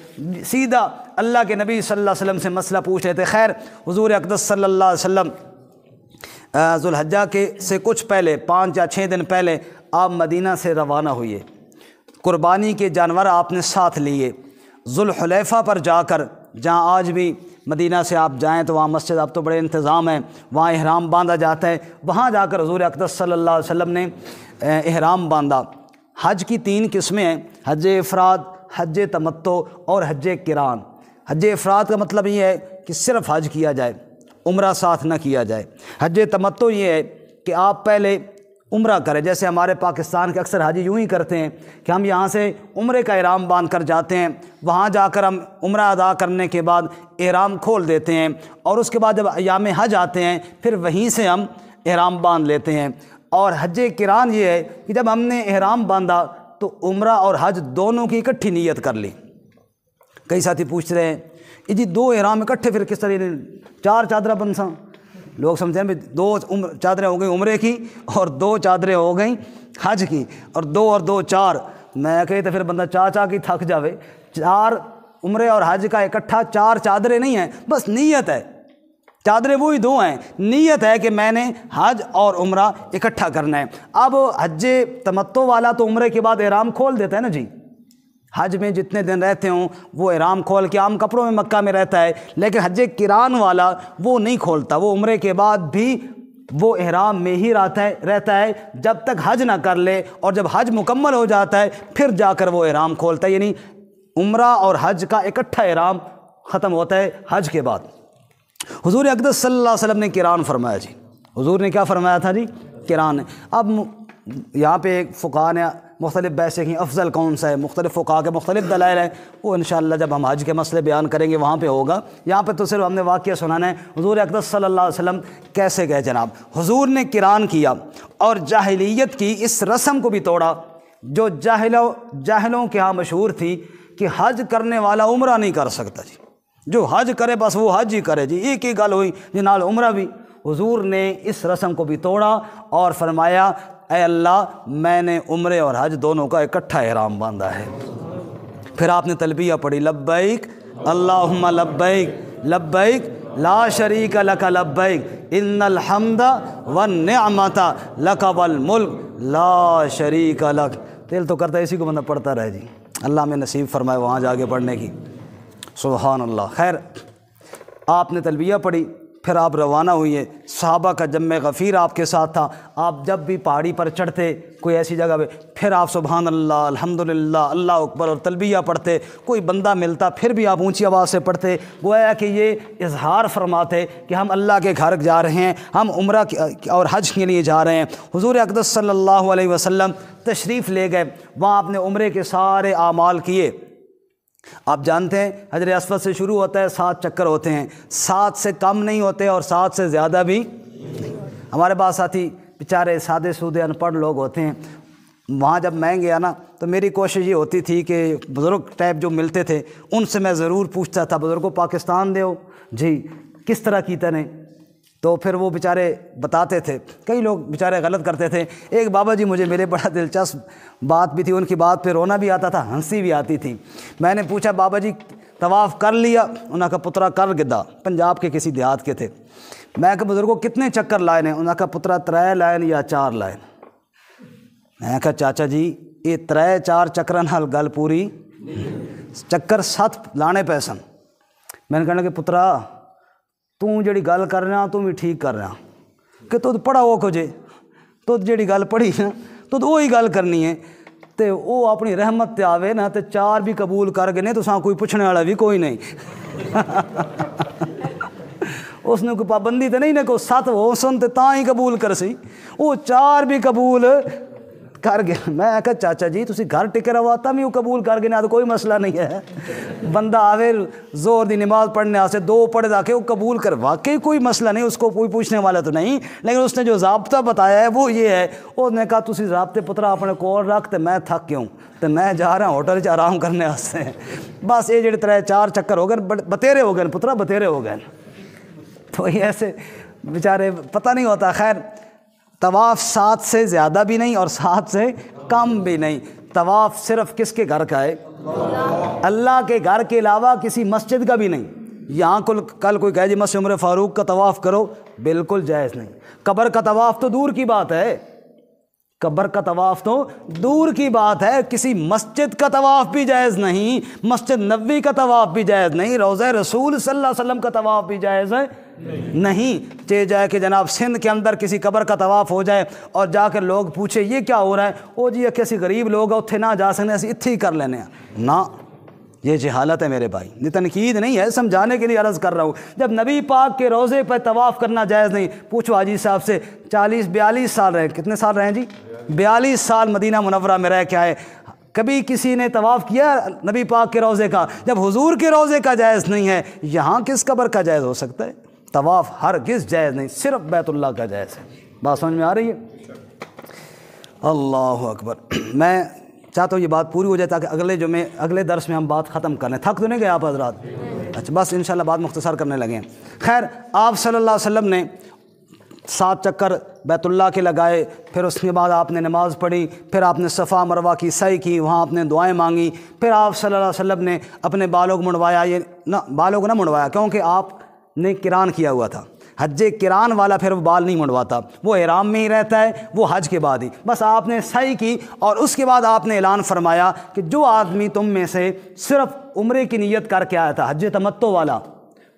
سیدھا اللہ کے نبی صلی اللہ علیہ وسلم سے مسئلہ پوچھ لیتے۔ خیر، حضور اقدس صلی اللہ علیہ وسلم ذوالحجہ کے سے کچھ پہلے 5 یا 6 دن پہلے آپ مدینہ سے روانہ ہوئے۔ قربانی کے جانور آپ نے ساتھ لیے۔ ذوالحلیفہ پر جا کر، جہاں آج بھی مدینہ سے آپ جائیں تو وہاں مسجد، اب تو بڑے انتظام ہیں، وہاں احرام باندھا جاتا ہے، وہاں جا کر حضور اقدس صلی اللہ علیہ وسلم نے احرام باندھا۔ حج کی 3 قسمیں ہیں، حج افراد، حج تمتع اور حج قران۔ حج افراد کا مطلب یہ ہے کہ صرف حج کیا جائے، عمرہ ساتھ نہ کیا جائے۔ حج تمتع یہ ہے کہ آپ پہلے عمرہ کریں، جیسے ہمارے پاکستان کے اکثر حاجی یوں ہی کرتے ہیں کہ ہم یہاں سے عمرے کا احرام باندھ کر جاتے ہیں، وہاں جا کر ہم عمرہ ادا کرنے کے بعد احرام کھول دیتے ہیں، اور اس کے بعد جب ایام حج آتے ہیں پھر وہیں سے ہم احرام باندھ لیتے ہیں۔ اور حج قران یہ ہے کہ جب ہم نے احرام باندھا تو عمرہ اور حج دونوں کی اکٹھی نیت کر لی۔ کئی ساتھی پوچھ رہے ہیں جی 2 احرام اکٹھے پھر کس طرح 4 چادریں بنساں؟ لوگ سمجھتے ہیں 2 چادریں ہو گئیں عمرے کی اور 2 چادریں ہو گئیں حج کی، اور 2 اور 2 4۔ میں کہی تو پھر بندہ چاچا کی تھک جاوے۔ 4 عمرے اور حج کا اکٹھا 4 چادریں نہیں ہیں، بس نیت ہے، چادریں وہی 2 ہیں، نیت ہے کہ میں نے حج اور عمرہ اکٹھا کرنا ہے۔ اب حج تمتع والا تو عمرے کے بعد احرام کھول دیتا ہے نا جی، حج میں جتنے دن رہتے ہوں وہ احرام کھول کے عام کپڑوں میں مکہ میں رہتا ہے، لیکن حج قران والا وہ نہیں کھولتا، وہ عمرے کے بعد بھی وہ احرام میں ہی رہتا ہے جب تک حج نہ کر لے، اور جب حج مکمل ہو جاتا ہے پھر جا کر وہ احرام کھولتا ہے، یعنی عمرہ اور حج کا اکٹھا احرام ختم ہوتا ہے حج کے بعد۔ حضور اقدس صلی اللہ علیہ وسلم نے قران فرمایا جی، حضور نے کیا فرمایا تھا جی؟ قران۔ اب یہاں پہ فقہاء نے مختلف بحثیں کی افضل کون سا ہے، مختلف فقہاء کے مختلف دلائل ہیں، وہ انشاءاللہ جب ہم حج کے مسئلے بیان کریں گے وہاں پہ ہوگا۔ یہاں پہ تو صرف ہم نے واقعہ سنانا ہے حضور اقدس صلی اللہ علیہ وسلم کیسے گئے جناب۔ حضور نے قران کیا اور جاہلیت کی اس رسم کو بھی توڑا جو جاہلوں کے ہاں مشہور تھی کہ حج کرنے والا عمرہ نہیں کر سکتا جی، جو حج کرے بس وہ حج ہی کرے جی، ایک ہی گل ہوئی جی نال عمرہ بھی۔ حضور نے اس رسم کو بھی توڑا اور فرمایا اے اللہ میں نے عمرے اور حج دونوں کا اکٹھا احرام باندھا ہے۔ پھر آپ نے تلبیہ پڑھی لبیک اللہم لبیک لبیک لا شریک لک لبیک ان الحمد والنعمت لک والملک لا شریک لک۔ دل تو کرتا ہے اسی کو بندہ پڑھتا رہے جی، اللہ میں نصیب فرمائے وہاں جا کے پڑھنے کی، سبحان اللہ۔ خیر، آپ نے تلبیہ پڑھی، پھر آپ روانہ ہوئے۔ صحابہ کا جمع غفیر آپ کے ساتھ تھا۔ آپ جب بھی پہاڑی پر چڑھتے کوئی ایسی جگہ پہ، پھر آپ سبحان اللہ، الحمدللہ، اللہ اکبر اور تلبیہ پڑھتے۔ کوئی بندہ ملتا پھر بھی آپ اونچی آواز سے پڑھتے، گویا کہ یہ اظہار فرماتے کہ ہم اللہ کے گھر جا رہے ہیں، ہم عمرہ اور حج کے لیے جا رہے ہیں۔ حضور اقدس صلی اللہ علیہ وسلم تشریف لے گئے، وہاں آپ نے عمرے کے سارے اعمال کیے۔ آپ جانتے ہیں حجر اسود سے شروع ہوتا ہے، 7 چکر ہوتے ہیں، 7 سے کم نہیں ہوتے اور 7 سے زیادہ بھی نہیں۔ ہمارے پاس ساتھی بیچارے سادے سودے ان پڑھ لوگ ہوتے ہیں، وہاں جب میں گیا نا تو میری کوشش یہ ہوتی تھی کہ بزرگ ٹائپ جو ملتے تھے ان سے میں ضرور پوچھتا تھا، بزرگوں پاکستان دے ہو جی، کس طرح کیتے نے؟ تو پھر وہ بیچارے بتاتے تھے۔ کئی لوگ بیچارے غلط کرتے تھے۔ ایک بابا جی مجھے میرے بڑا دلچسپ بات بھی تھی، ان کی بات پہ رونا بھی آتا تھا، ہنسی بھی آتی تھی۔ میں نے پوچھا بابا جی طواف کر لیا؟ انہوں کا پترا کر گدا، پنجاب کے کسی دیہات کے تھے۔ میں کہا بزرگوں کتنے چکر لائے ہیں؟ انہوں کا پترا 3 لائن یا 4 لائن۔ میں کہا چاچا جی یہ 3-4 چکر نال گل پوری، چکر 7 لانے پیسن۔ میں نے کہنا کہ پترا تو جڑی گل کر رہا تو بھی ٹھیک کر رہا کہ تو پڑھا وہ کجے، تو جڑی گل پڑھی نا تو وہی گل کرنی ہے، تے وہ اپنی رحمت تے آوے نا تے 4 بھی قبول کر گئے، تو ساں کوئی پوچھنے والا بھی کوئی نہیں۔ اس نے کوئی پابندی تے نہیں نے کو 7 ہو سن تے تاں ہی قبول کر سی، وہ 4 بھی قبول کر گیا۔ میں کہا چاچا جی تسی گھر ٹکے رہو تا بھی وہ قبول کر گئے نا تو کوئی مسئلہ نہیں ہے۔ بندہ آوے زور دی نماز پڑھنے آسے 2 پڑھ دا کے وہ قبول کر، واقعی کوئی مسئلہ نہیں، اس کو کوئی پوچھنے والا تو نہیں۔ لیکن اس نے جو ضابطہ بتایا ہے وہ یہ ہے، اس نے کہا تسی ضابطے پترا اپنے کول رکھ تے میں تھک گیا ہوں تے میں جا رہا ہوں ہوٹل چ آرام کرنے واسطے۔ بس یہ جڑے 3-4 چکر ہو گئے بتیرے ہو گئے پترا، بتیرے ہو گئے۔ تو یہ ایسے بیچارے پتہ نہیں ہوتا۔ خیر طواف 7 سے زیادہ بھی نہیں اور 7 سے کم بھی نہیں۔ طواف صرف کس کے گھر کا ہے؟ اللہ کے گھر کے علاوہ کسی مسجد کا بھی نہیں۔ یہاں کل کوئی کہے جی مسجد عمر فاروق کا طواف کرو، بالکل جائز نہیں۔ قبر کا طواف تو دور کی بات ہے، قبر کا طواف تو دور کی بات ہے، کسی مسجد کا طواف بھی جائز نہیں، مسجد نبوی کا طواف بھی جائز نہیں، روضہ رسول صلی اللہ علیہ وسلم کا طواف بھی جائز ہے نہیں۔ چاہے جائے کہ جناب سندھ کے اندر کسی قبر کا طواف ہو جائے اور جا کر لوگ پوچھے یہ کیا ہو رہا ہے، او جی کسی غریب لوگ ہیں اتنے نہ جا سکتے اسی اتھے ہی کر لینے ہیں، نہ یہ جہالت ہے میرے بھائی، یہ تنقید نہیں ہے، سمجھانے کے لیے عرض کر رہا ہوں۔ جب نبی پاک کے روضے پر طواف کرنا جائز نہیں، پوچھو حاجی صاحب سے 40-42 سال رہے، کتنے سال رہے ہیں جی؟ 42 سال مدینہ منورہ میں رہ کے آئے، کبھی کسی نے طواف کیا نبی پاک کے روضے کا؟ جب حضور کے روضے کا جائز نہیں ہے، یہاں کس قبر کا جائز ہو سکتا ہے؟ طواف ہرگز جائز نہیں، صرف بیت اللہ کا جائز ہے۔ بات سمجھ میں آ رہی ہے؟ اللہ اکبر۔ میں چاہتا ہوں یہ بات پوری ہو جائے تاکہ اگلے درس میں ہم بات ختم کر لیں۔ تھک تو نہیں گئے آپ حضرات؟ اچھا بس انشاءاللہ بات مختصر کرنے لگے ہیں۔ خیر آپ صلی اللہ علیہ وسلم نے 7 چکر بیت اللہ کے لگائے، پھر اس کے بعد آپ نے نماز پڑھی، پھر آپ نے صفا مروہ کی سعی کی، وہاں آپ نے دعائیں مانگی، پھر آپ صلی اللہ علیہ وسلم نے اپنے بالوں کو منڈوایا، یہ نہ بالوں کو نہ منڈوایا کیونکہ آپ نے قران کیا ہوا تھا۔ حج قران والا پھر وہ بال نہیں منڈواتا، وہ احرام میں ہی رہتا ہے، وہ حج کے بعد ہی۔ بس آپ نے سعی کی اور اس کے بعد آپ نے اعلان فرمایا کہ جو آدمی تم میں سے صرف عمرے کی نیت کر کے آیا تھا حج تمتع والا،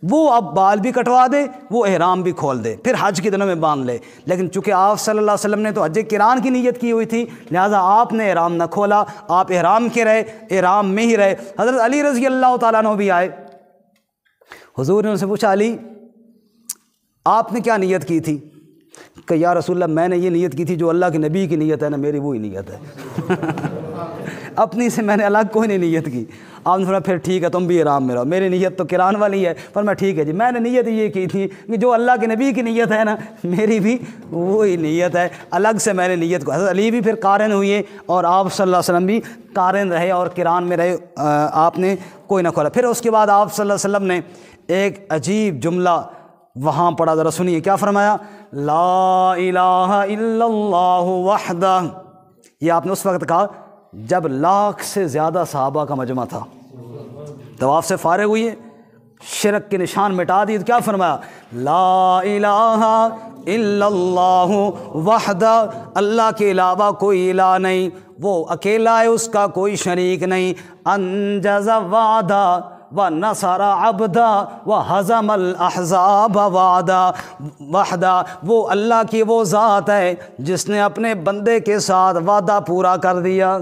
وہ اب بال بھی کٹوا دے، وہ احرام بھی کھول دے، پھر حج کے دنوں میں باندھ لے۔ لیکن چونکہ آپ صلی اللہ علیہ وسلم نے تو حج قران کی نیت کی ہوئی تھی، لہٰذا آپ نے احرام نہ کھولا، آپ احرام کے رہے، احرام میں ہی رہے۔ حضرت علی رضی اللہ تعالیٰ عنہ بھی آئے، حضور نے ان سے پوچھا علی آپ نے کیا نیت کی تھی؟ کہ یا رسول اللہ میں نے یہ نیت کی تھی جو اللہ کے نبی کی نیت ہے نا، میری وہی نیت ہے، اپنی سے میں نے الگ کوئی نہیں نیت کی۔ آپ نے فرمایا پھر ٹھیک ہے تم بھی احرام میں رہو، میری نیت تو قران والی ہے۔ پر میں ٹھیک ہے جی، میں نے نیت یہ کی تھی کہ جو اللہ کے نبی کی نیت ہے نا میری بھی وہی نیت ہے، الگ سے میں نے نیت کو۔ حضرت علی بھی پھر قارن ہوئے اور آپ صلی اللہ علیہ وسلم بھی قارن رہے اور قران میں رہے، آپ نے کوئی نہ کھولا۔ پھر اس کے بعد آپ صلی اللہ علیہ وسلم نے ایک عجیب جملہ وہاں پڑھا، ذرا سنیے کیا فرمایا؟ لا الہ الا اللہ وحدہ۔ یہ آپ نے اس وقت کہا جب 1,00,000 سے زیادہ صحابہ کا مجمع تھا، طواف سے فارغ ہوئے، شرک کے نشان مٹا دیے، تو کیا فرمایا؟ لا الہ الا اللہ وحدہ، اللہ کے علاوہ کوئی الہ نہیں، وہ اکیلا ہے، اس کا کوئی شریک نہیں، انجز وعدہ، و نصر عبدا و ہزم الاحزاب وحدہ، وہ اللہ کی وہ ذات ہے جس نے اپنے بندے کے ساتھ وعدہ پورا کر دیا،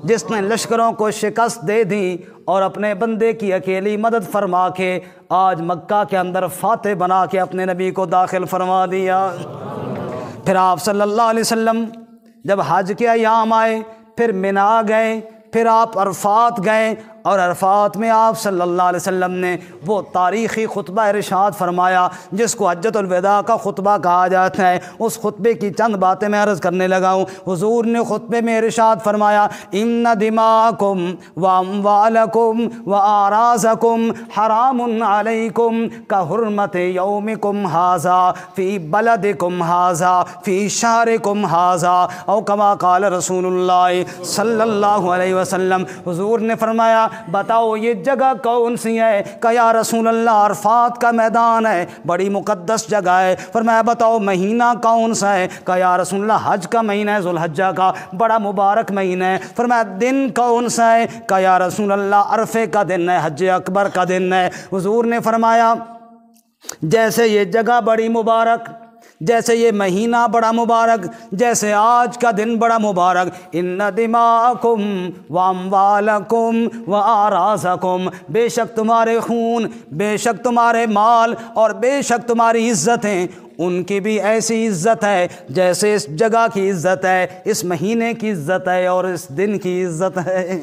جس نے لشکروں کو شکست دے دی اور اپنے بندے کی اکیلی مدد فرما کے آج مکہ کے اندر فاتح بنا کے اپنے نبی کو داخل فرما دیا۔ پھر آپ صلی اللہ علیہ وسلم جب حج کے ایام آئے، پھر منا گئے، پھر آپ عرفات گئے، اور عرفات میں آپ صلی اللہ علیہ وسلم نے وہ تاریخی خطبہ ارشاد فرمایا جس کو حجۃ الوداع کا خطبہ کہا جاتا ہے۔ اس خطبے کی چند باتیں میں عرض کرنے لگا ہوں۔ حضور نے خطبے میں ارشاد فرمایا، ان دماءکم و اموالکم و اعراضکم حرام علیکم کحرمت یومکم ھذا فی بلدکم ھذا فی شہرکم ھذا او کما قال رسول اللہ صلی اللہ علیہ وسلم۔ حضور نے فرمایا، بتاؤ یہ جگہ کون سی ہے؟ کہ یا رسول اللہ عرفات کا میدان ہے، بڑی مقدس جگہ ہے۔ فرمایا بتاؤ مہینہ کون سا ہے؟ کہ یا رسول اللہ حج کا مہینہ ہے، ذوالحجہ کا، بڑا مبارک مہینہ ہے۔ فرمایا دن کون سا ہے؟ کہ یا رسول اللہ عرفے کا دن ہے، حج اکبر کا دن ہے۔ حضور نے فرمایا جیسے یہ جگہ بڑی مبارک، جیسے یہ مہینہ بڑا مبارک، جیسے آج کا دن بڑا مبارک، ان دماءکم و اموالکم و اعراضکم، بے شک تمہارے خون، بے شک تمہارے مال اور بے شک تمہاری عزتیں، ان کی بھی ایسی عزت ہے جیسے اس جگہ کی عزت ہے، اس مہینے کی عزت ہے اور اس دن کی عزت ہے۔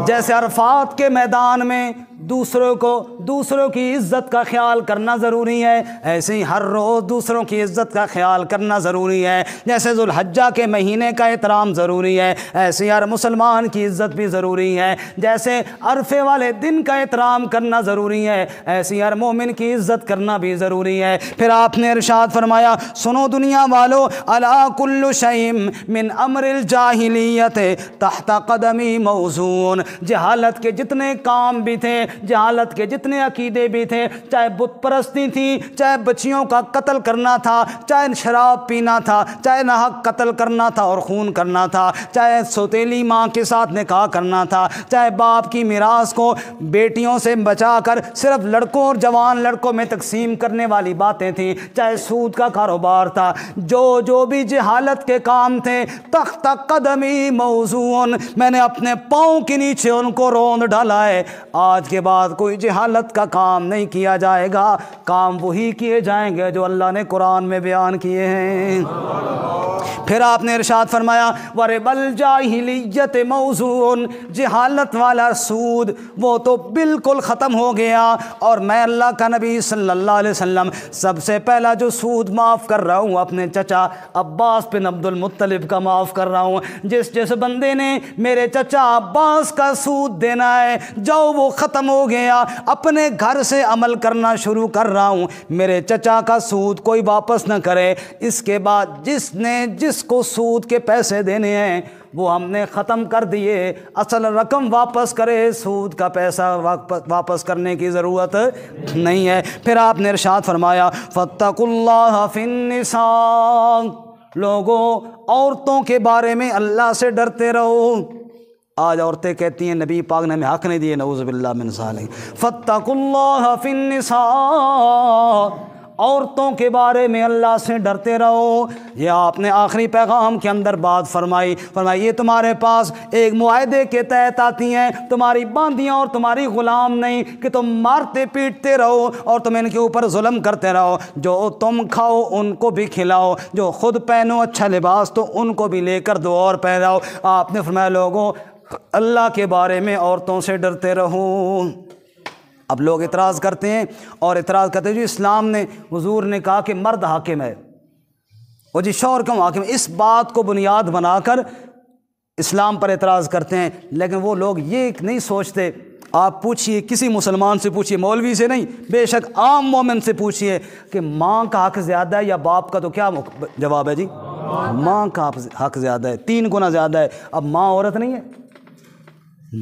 جیسے عرفات کے میدان میں دوسروں کی عزت کا خیال کرنا ضروری ہے، ایسے ہی ہر روز دوسروں کی عزت کا خیال کرنا ضروری ہے۔ جیسے ذوالحجہ کے مہینے کا احترام ضروری ہے، ایسے ہی ہر مسلمان کی عزت بھی ضروری ہے۔ جیسے عرفے والے دن کا احترام کرنا ضروری ہے، ایسے ہی ہر مومن کی عزت کرنا بھی ضروری ہے۔ پھر آپ نے ارشاد فرمایا، سنو دنیا والو، الا کل شیء من امر الجاہلیت تحت قدمی موزون، جہالت کے جتنے کام بھی تھے، جہالت کے جتنے عقیدے بھی تھے، چاہے بت پرستی تھی، چاہے بچیوں کا قتل کرنا تھا، چاہے شراب پینا تھا، چاہے ناحق قتل کرنا تھا اور خون کرنا تھا، چاہے سوتیلی ماں کے ساتھ نکاح کرنا تھا، چاہے باپ کی میراث کو بیٹیوں سے بچا کر صرف لڑکوں اور جوان لڑکوں میں تقسیم کرنے والی باتیں تھیں، چاہے سود کا کاروبار تھا، جو بھی جہالت کے کام تھے، تحت قدمی موزون، میں نے اپنے پاؤں کے نیچے ان کو روند ڈالا ہے۔ آج کے بعد کوئی جہالت کا کام نہیں کیا جائے گا، کام وہی کیے جائیں گے جو اللہ نے قرآن میں بیان کیے ہیں۔ پھر آپ نے ارشاد فرمایا، وَرِبَ الْجَاهِلِيَّةِ موزون، جہالت والا سود وہ تو بالکل ختم ہو گیا، اور میں اللہ کا نبی صلی اللہ علیہ وسلم سب سے پہلا جو سود معاف کر رہا ہوں اپنے چچا عباس بن عبد المطلب کا معاف کر رہا ہوں۔ جس بندے نے میرے چچا عباس کا سود دینا ہے، جاؤ وہ ختم ہو گیا، اپنے گھر سے عمل کرنا شروع کر رہا ہوں، میرے چچا کا سود کوئی واپس نہ کرے۔ اس کے بعد جس کو سود کے پیسے دینے ہیں وہ ہم نے ختم کر دیے، اصل رقم واپس کرے، سود کا پیسہ واپس کرنے کی ضرورت نہیں ہے۔ پھر آپ نے ارشاد فرمایا، فاتقوا اللہ فی النساء، لوگوں عورتوں کے بارے میں اللہ سے ڈرتے رہو۔ آج عورتیں کہتی ہیں نبی پاک نے ہمیں حق نہیں دیے، نعوذ باللہ من ذالک۔ فاتقوا اللہ فی النساء، عورتوں کے بارے میں اللہ سے ڈرتے رہو۔ یہ آپ نے آخری پیغام کے اندر بات فرمائی، یہ تمہارے پاس ایک معاہدے کے تحت آتی ہیں، تمہاری باندیاں اور تمہاری غلام نہیں کہ تم مارتے پیٹتے رہو اور تم ان کے اوپر ظلم کرتے رہو۔ جو تم کھاؤ ان کو بھی کھلاؤ، جو خود پہنو اچھا لباس تو ان کو بھی لے کر دو اور پہناؤ۔ آپ نے فرمایا لوگوں اللہ کے بارے میں عورتوں سے ڈرتے رہو۔ اب لوگ اعتراض کرتے ہیں اور اعتراض کرتے ہیں جو اسلام نے، حضور نے کہا کہ مرد حاکم ہے، وہ جی شوہر کیوں حاکم ہے، اس بات کو بنیاد بنا کر اسلام پر اعتراض کرتے ہیں۔ لیکن وہ لوگ یہ نہیں سوچتے، آپ پوچھئے کسی مسلمان سے پوچھئے، مولوی سے نہیں، بے شک عام مومن سے پوچھئے کہ ماں کا حق زیادہ ہے یا باپ کا، تو کیا جواب ہے جی؟ ماں کا حق زیادہ ہے، 3 گنا زیادہ ہے۔ اب ماں عورت نہیں ہے؟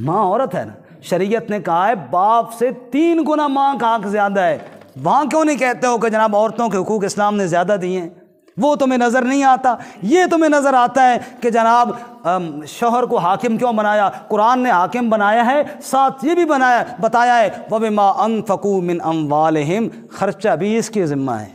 ماں عورت ہے نا، شریعت نے کہا ہے باپ سے 3 گنا ماں کا حق زیادہ ہے۔ وہاں کیوں نہیں کہتے ہو کہ جناب عورتوں کے حقوق اسلام نے زیادہ دیے ہیں؟ وہ تمہیں نظر نہیں آتا، یہ تمہیں نظر آتا ہے کہ جناب شوہر کو حاکم کیوں بنایا؟ قرآن نے حاکم بنایا ہے، ساتھ یہ بھی بتایا ہے وَبِمَا أَنفَقُوا مِنْ أَمْوَالِهِمْ، خرچہ بھی اس کے ذمہ ہے،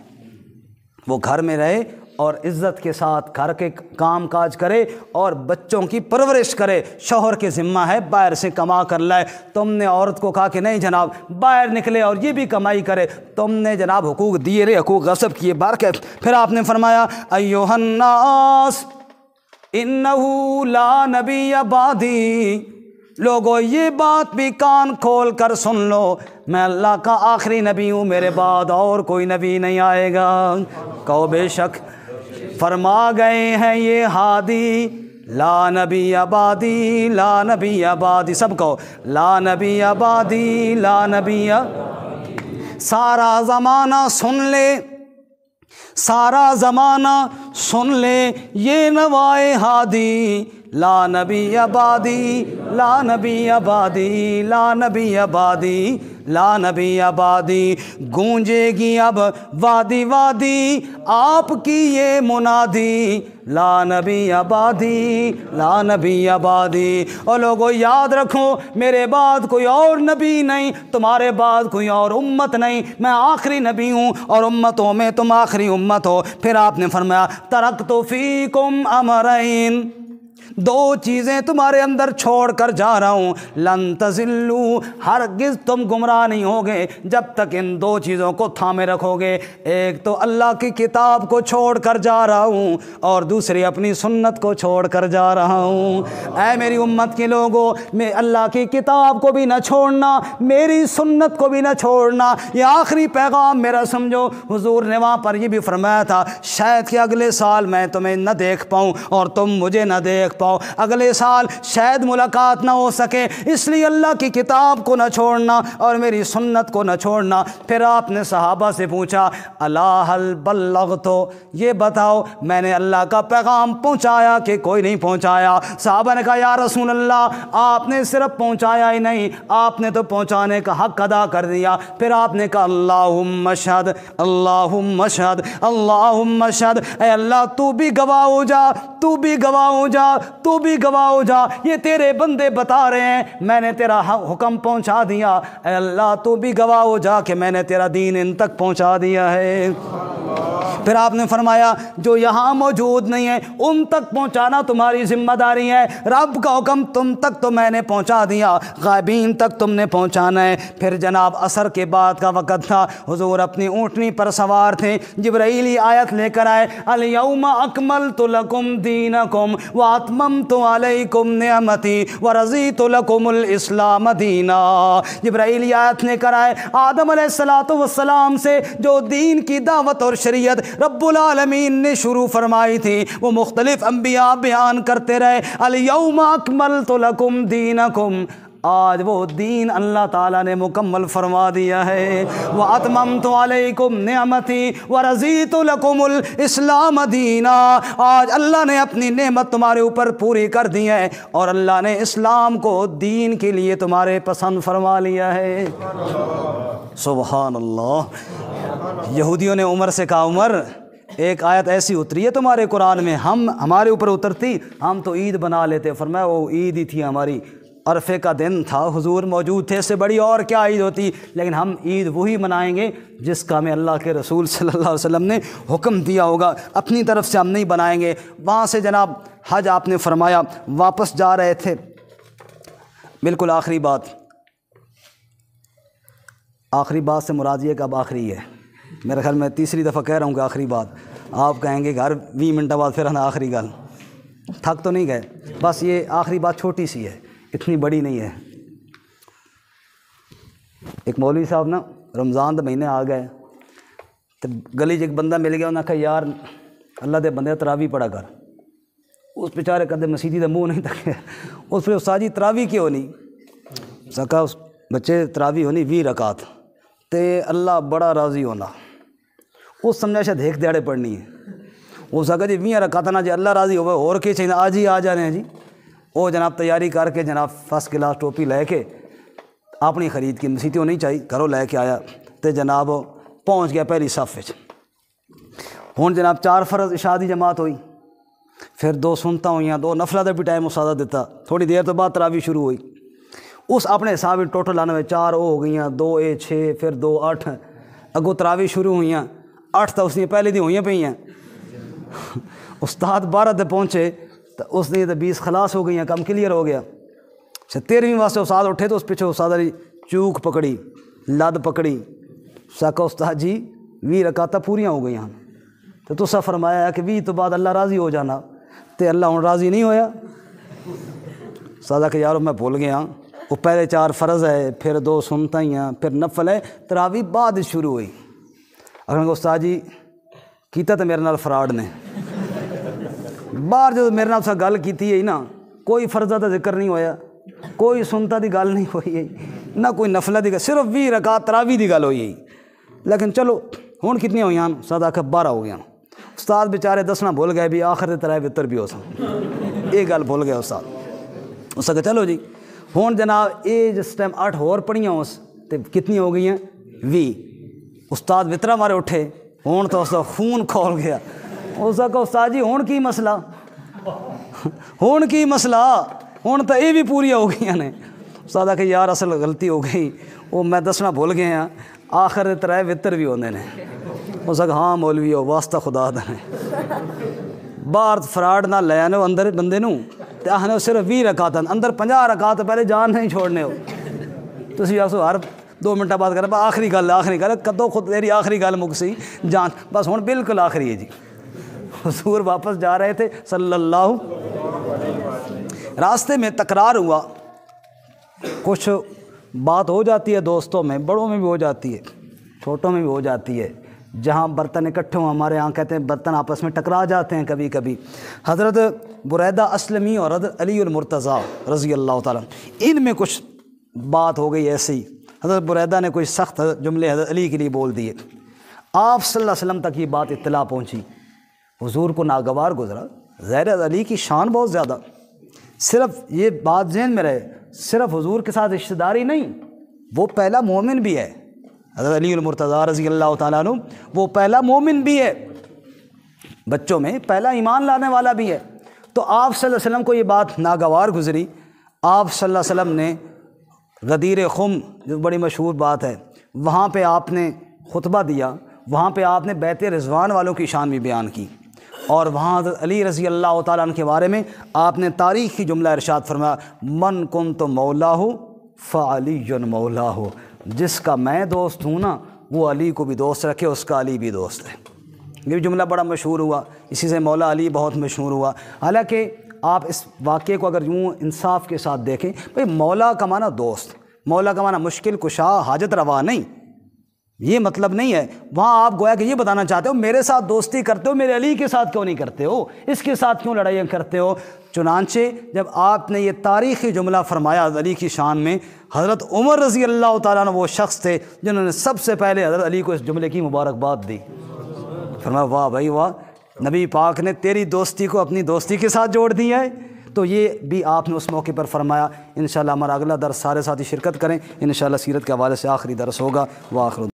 وہ گھر میں رہے اور عزت کے ساتھ گھر کے کام کاج کرے اور بچوں کی پرورش کرے، شوہر کے ذمہ ہے باہر سے کما کر لائے۔ تم نے عورت کو کہا کہ نہیں جناب باہر نکلے اور یہ بھی کمائی کرے، تم نے جناب حقوق دیے رے، حقوق غصب کیے باہر کے۔ پھر آپ نے فرمایا ایھا الناس انہ لا نبی بعدی، لوگو یہ بات بھی کان کھول کر سن لو، میں اللہ کا آخری نبی ہوں، میرے بعد اور کوئی نبی نہیں آئے گا۔ کہو بے شک فرما گئے ہیں یہ ہادی، لا نبی بعدی لا نبی بعدی، سب کہو لا نبی بعدی لا نبی۔ سارا زمانہ سن لے، سارا زمانہ سن لے یہ نوائے ہادی، لا نبی بعدی لا نبی بعدی لا نبی بعدی لا نبی بعدی۔ گونجے گی اب وادی وادی آپ کی یہ منادی، لا نبی بعدی لا نبی بعدی۔ اور لوگوں یاد رکھو میرے بعد کوئی اور نبی نہیں، تمہارے بعد کوئی اور امت نہیں، میں آخری نبی ہوں اور امتوں میں تم آخری امت ہو۔ پھر آپ نے فرمایا ترکت فیکم امرین، دو چیزیں تمہارے اندر چھوڑ کر جا رہا ہوں، لن تضلوا، ہرگز تم گمراہ نہیں ہوگے جب تک ان دو چیزوں کو تھامے رکھو گے۔ ایک تو اللہ کی کتاب کو چھوڑ کر جا رہا ہوں اور دوسری اپنی سنت کو چھوڑ کر جا رہا ہوں۔ اے میری امت کے لوگوں، میں اللہ کی کتاب کو بھی نہ چھوڑنا، میری سنت کو بھی نہ چھوڑنا، یہ آخری پیغام میرا سمجھو۔ حضور نے وہاں پر یہ بھی فرمایا تھا شاید کہ اگلے سال میں تمہیں نہ دیکھ پاؤں اور تم مجھے نہ دیکھ پاؤ، اگلے سال شاید ملاقات نہ ہو سکے، اس لیے اللہ کی کتاب کو نہ چھوڑنا اور میری سنت کو نہ چھوڑنا۔ پھر آپ نے صحابہ سے پوچھا الا هل بلغت، یہ بتاؤ میں نے اللہ کا پیغام پہنچایا کہ کوئی نہیں پہنچایا؟ صحابہ نے کہا یا رسول اللہ آپ نے صرف پہنچایا ہی نہیں، آپ نے تو پہنچانے کا حق ادا کر دیا۔ پھر آپ نے کہا اللہم اشہد اللہم اشہد اللہم اشہد، اے اللہ تو بھی گواہ ہو جا، تو بھی گواہ ہو جا، تو بھی گواہ ہو جا، یہ تیرے بندے بتا رہے ہیں میں نے تیرا حکم پہنچا دیا، اے اللہ تو بھی گواہ ہو جا کہ میں نے تیرا دین ان تک پہنچا دیا ہے۔ پھر آپ نے فرمایا جو یہاں موجود نہیں ہیں ان تک پہنچانا تمہاری ذمہ داری ہے، رب کا حکم تم تک تو میں نے پہنچا دیا، غائبین تک تم نے پہنچانا ہے۔ پھر جناب عصر کے بعد کا وقت تھا، حضور اپنی اونٹنی پر سوار تھے، جبرائیلی آیت لے کر آئے الیوم اکملت لکم دینکم واتممت علیکم نعمتی ورضیت لکم الاسلام دینا۔ جبرائیلی آیت لے کر آئے آدم علیہ السلام سے جو دین کی دعوت اور شریعت رب العالمین نے شروع فرمائی تھی وہ مختلف انبیاء بیان کرتے رہے، الیوم اکملت لکم دینکم، آج وہ دین اللہ تعالیٰ نے مکمل فرما دیا ہے، وَأَتْمَمْتُ عَلَيْكُمْ نِعْمَتِي وَرَضِيتُ لَكُمُ الْإِسْلَامَ دِينًا، آج اللہ نے اپنی نعمت تمہارے اوپر پوری کر دی ہے اور اللہ نے اسلام کو دین کے لیے تمہارے پسند فرما لیا ہے۔ سبحان اللہ۔ یہودیوں نے عمر سے کہا عمر ایک آیت ایسی اتری ہے تمہارے قرآن میں، ہمارے اوپر اترتی ہم تو عید بنا لیتے۔ فرمایا وہ عید ہی تھی ہماری، عرفے کا دن تھا، حضور موجود تھے، اس سے بڑی اور کیا عید ہوتی، لیکن ہم عید وہی منائیں گے جس کا ہمیں اللہ کے رسول صلی اللہ علیہ وسلم نے حکم دیا ہوگا، اپنی طرف سے ہم نہیں بنائیں گے۔ وہاں سے جناب حج آپ نے فرمایا، واپس جا رہے تھے، بالکل آخری بات سے مراد یہ کہ اب آخری ہے، میرے خیال میں تیسری دفعہ کہہ رہا ہوں کہ آخری بات، آپ کہیں گے گھر 20 منٹ بعد پھر ہمیں آخری گل، تھک تو نہیں گئے، بس یہ آخری بات چھوٹی سی ہے، اتنی بڑی نہیں ہے۔ ایک مولوی صاحب نا رمضان دے مہینے آ گئے تو گلی ایک بندہ مل گیا، انہوں نے کہا یار اللہ دے بندے تراوی پڑھا کر، اس بیچارے کدے مسیدی دا منہ نہیں تکے، اس پہ استاد جی تراوی کیوں نہیں سکا، اس بچے تراوی ہونی 20 رکعت تے اللہ بڑا راضی ہونا، اس سمجھا شاید ایک دیہڑے پڑھنی ہے، وہ سکا جی 20 رکعت نہ جی اللہ راضی ہوئے اور کے چاہیے آج ہی آ جانے ہیں جی۔ وہ جناب تیاری کر کے جناب فرسٹ کلاس ٹوپی لے کے اپنی خرید کی مسیتوں نہیں چاہیے گھروں لے کے آیا تو جناب پہنچ گیا پہلی صف وچ۔ ہن جناب 4 فرض عشاء دی جماعت ہوئی، پھر 2 سنتا ہوئیاں، 2 نفلہ دا بھی ٹائم استاد دیتا، تھوڑی دیر تو بعد تراویح شروع ہوئی، اس اپنے حساب میں ٹوٹل آنے میں 4 وہ ہو گئیاں، 2 اے 6 پھر 2 8 اگوں تراویح شروع ہوئیاں 8 تو اس نے پہلے دی ہوئیاں پہ ہیں استاد 12 تے پہنچے تو اس نے تو 20 خلاص ہو گئیاں، کم کلیئر ہو گیا۔ 13ویں واسطے استاد اٹھے تو اس پیچھے استاد علی چوک پکڑی، لد پکڑی، ساکا استاد جی 20 رکعتاں پوریاں ہو گئیاں تو تسا فرمایا کہ 20 تو بعد اللہ راضی ہو جانا، تے اللہ ہن راضی نہیں ہویا؟ استاد کہ یارو میں بھول گیا، وہ پہلے 4 فرض ہے، پھر 2 سنتائیاں، پھر نفل ہے، تراویح بعد شروع ہوئی۔ اگر استاد جی کیتا تو میرے نال فراڈ نے، باہر جو میرے نال گل کیتی ہے نا، کوئی فرضہ دا ذکر نہیں ہویا، کوئی سنتا دی گل نہیں ہوئی ہے، نہ کوئی نفلہ دی گل، صرف 20 رکعت تراویح دی گل ہوئی ہے۔ لیکن چلو ہن کتنی ہوئی ہیں؟ استاد آکھا 12 ہو گیا۔ استاد بیچارے دسنا بھول گئے بھی آخر تراویح وتر بھی ہو سن، یہ گل بھول گیا استاد۔ اس کہ چلو جی ہوں جناب یہ جس ٹائم 8 ہور پڑھیاں اس تے کتنی ہو گئی ہیں؟ 20۔ استاد وطرہ مارے اٹھے، ہوں تو اس کا خون کھول گیا۔ اس کا استاد جی ہوں کی مسئلہ، ہوں کی مسئلہ، ہوں تو یہ بھی پوری ہو گئی نے۔ استاد کہ یار اصل غلطی ہو گئی، وہ میں دسنا بھول گئے ہیں، آخر تراویح وتر بھی ہوندے نے۔ اس کا ہاں مولوی ہو واسطہ خدا دا نے، باہر فراڈ نہ لے آنے اندر بندے نوں تے آخنے صرف 20 رکعت اندر 50 رکعت پہلے جان نہیں چھوڑنے ہو۔ تسی آخو ہر 2 منٹہ بعد کر آخری گل کدو خود تیری آخری گل مک سی جان، بس ہوں بالکل آخری ہے جی۔ حضور واپس جا رہے تھے صلی اللہ، راستے میں تکرار ہوا، کچھ بات ہو جاتی ہے دوستوں میں، بڑوں میں بھی ہو جاتی ہے، چھوٹوں میں بھی ہو جاتی ہے، جہاں برتن اکٹھے ہوں، ہمارے یہاں کہتے ہیں برتن آپس میں ٹکرا جاتے ہیں کبھی کبھی۔ حضرت بریدہ اسلمی اور حضرت علی المرتضیٰ رضی اللہ تعالیٰ ان میں کچھ بات ہو گئی ایسی، حضرت بریدہ نے کوئی سخت جملے حضرت علی کے لیے بول دیے، آپ صلی اللہ علیہ وسلم تک یہ بات اطلاع پہنچی، حضور کو ناگوار گزرا۔ ظاہر حضرت علی کی شان بہت زیادہ، صرف یہ بات ذہن میں رہے، صرف حضور کے ساتھ رشتہ داری نہیں، وہ پہلا مومن بھی ہے، حضرت علی المرتضیٰ رضی اللہ تعالیٰ عنہ وہ پہلا مومن بھی ہے، بچوں میں پہلا ایمان لانے والا بھی ہے۔ تو آپ صلی اللہ علیہ وسلم کو یہ بات ناگوار گزری، آپ صلی اللہ علیہ وسلم نے غدیر خم جو بڑی مشہور بات ہے وہاں پہ آپ نے خطبہ دیا، وہاں پہ آپ نے بیت رضوان والوں کی شان بھی بیان کی، اور وہاں حضرت علی رضی اللہ تعالیٰ عنہ کے بارے میں آپ نے تاریخی جملہ ارشاد فرمایا، من کنت مولا ہو فعلی مولا ہو، جس کا میں دوست ہوں نا وہ علی کو بھی دوست رکھے، اس کا علی بھی دوست ہے۔ یہ جملہ بڑا مشہور ہوا، اسی سے مولا علی بہت مشہور ہوا۔ حالانکہ آپ اس واقعے کو اگر یوں انصاف کے ساتھ دیکھیں، بھئی مولا کا معنی دوست، مولا کا معنی مشکل کشا حاجت روا نہیں، یہ مطلب نہیں ہے۔ وہاں آپ گویا کہ یہ بتانا چاہتے ہو میرے ساتھ دوستی کرتے ہو، میرے علی کے ساتھ کیوں نہیں کرتے ہو، اس کے ساتھ کیوں لڑائیاں کرتے ہو۔ چنانچہ جب آپ نے یہ تاریخی جملہ فرمایا حضرت علی کی شان میں، حضرت عمر رضی اللہ تعالیٰ عنہ وہ شخص تھے جنہوں نے سب سے پہلے حضرت علی کو اس جملے کی مبارکباد دی، فرمایا واہ بھائی واہ، نبی پاک نے تیری دوستی کو اپنی دوستی کے ساتھ جوڑ دیا ہے۔ تو یہ بھی آپ نے اس موقع پر فرمایا۔ انشاءاللہ ہمارا اگلا درس سارے ساتھی شرکت کریں، انشاءاللہ سیرت کے حوالے سے آخری درس ہوگا۔ وآخر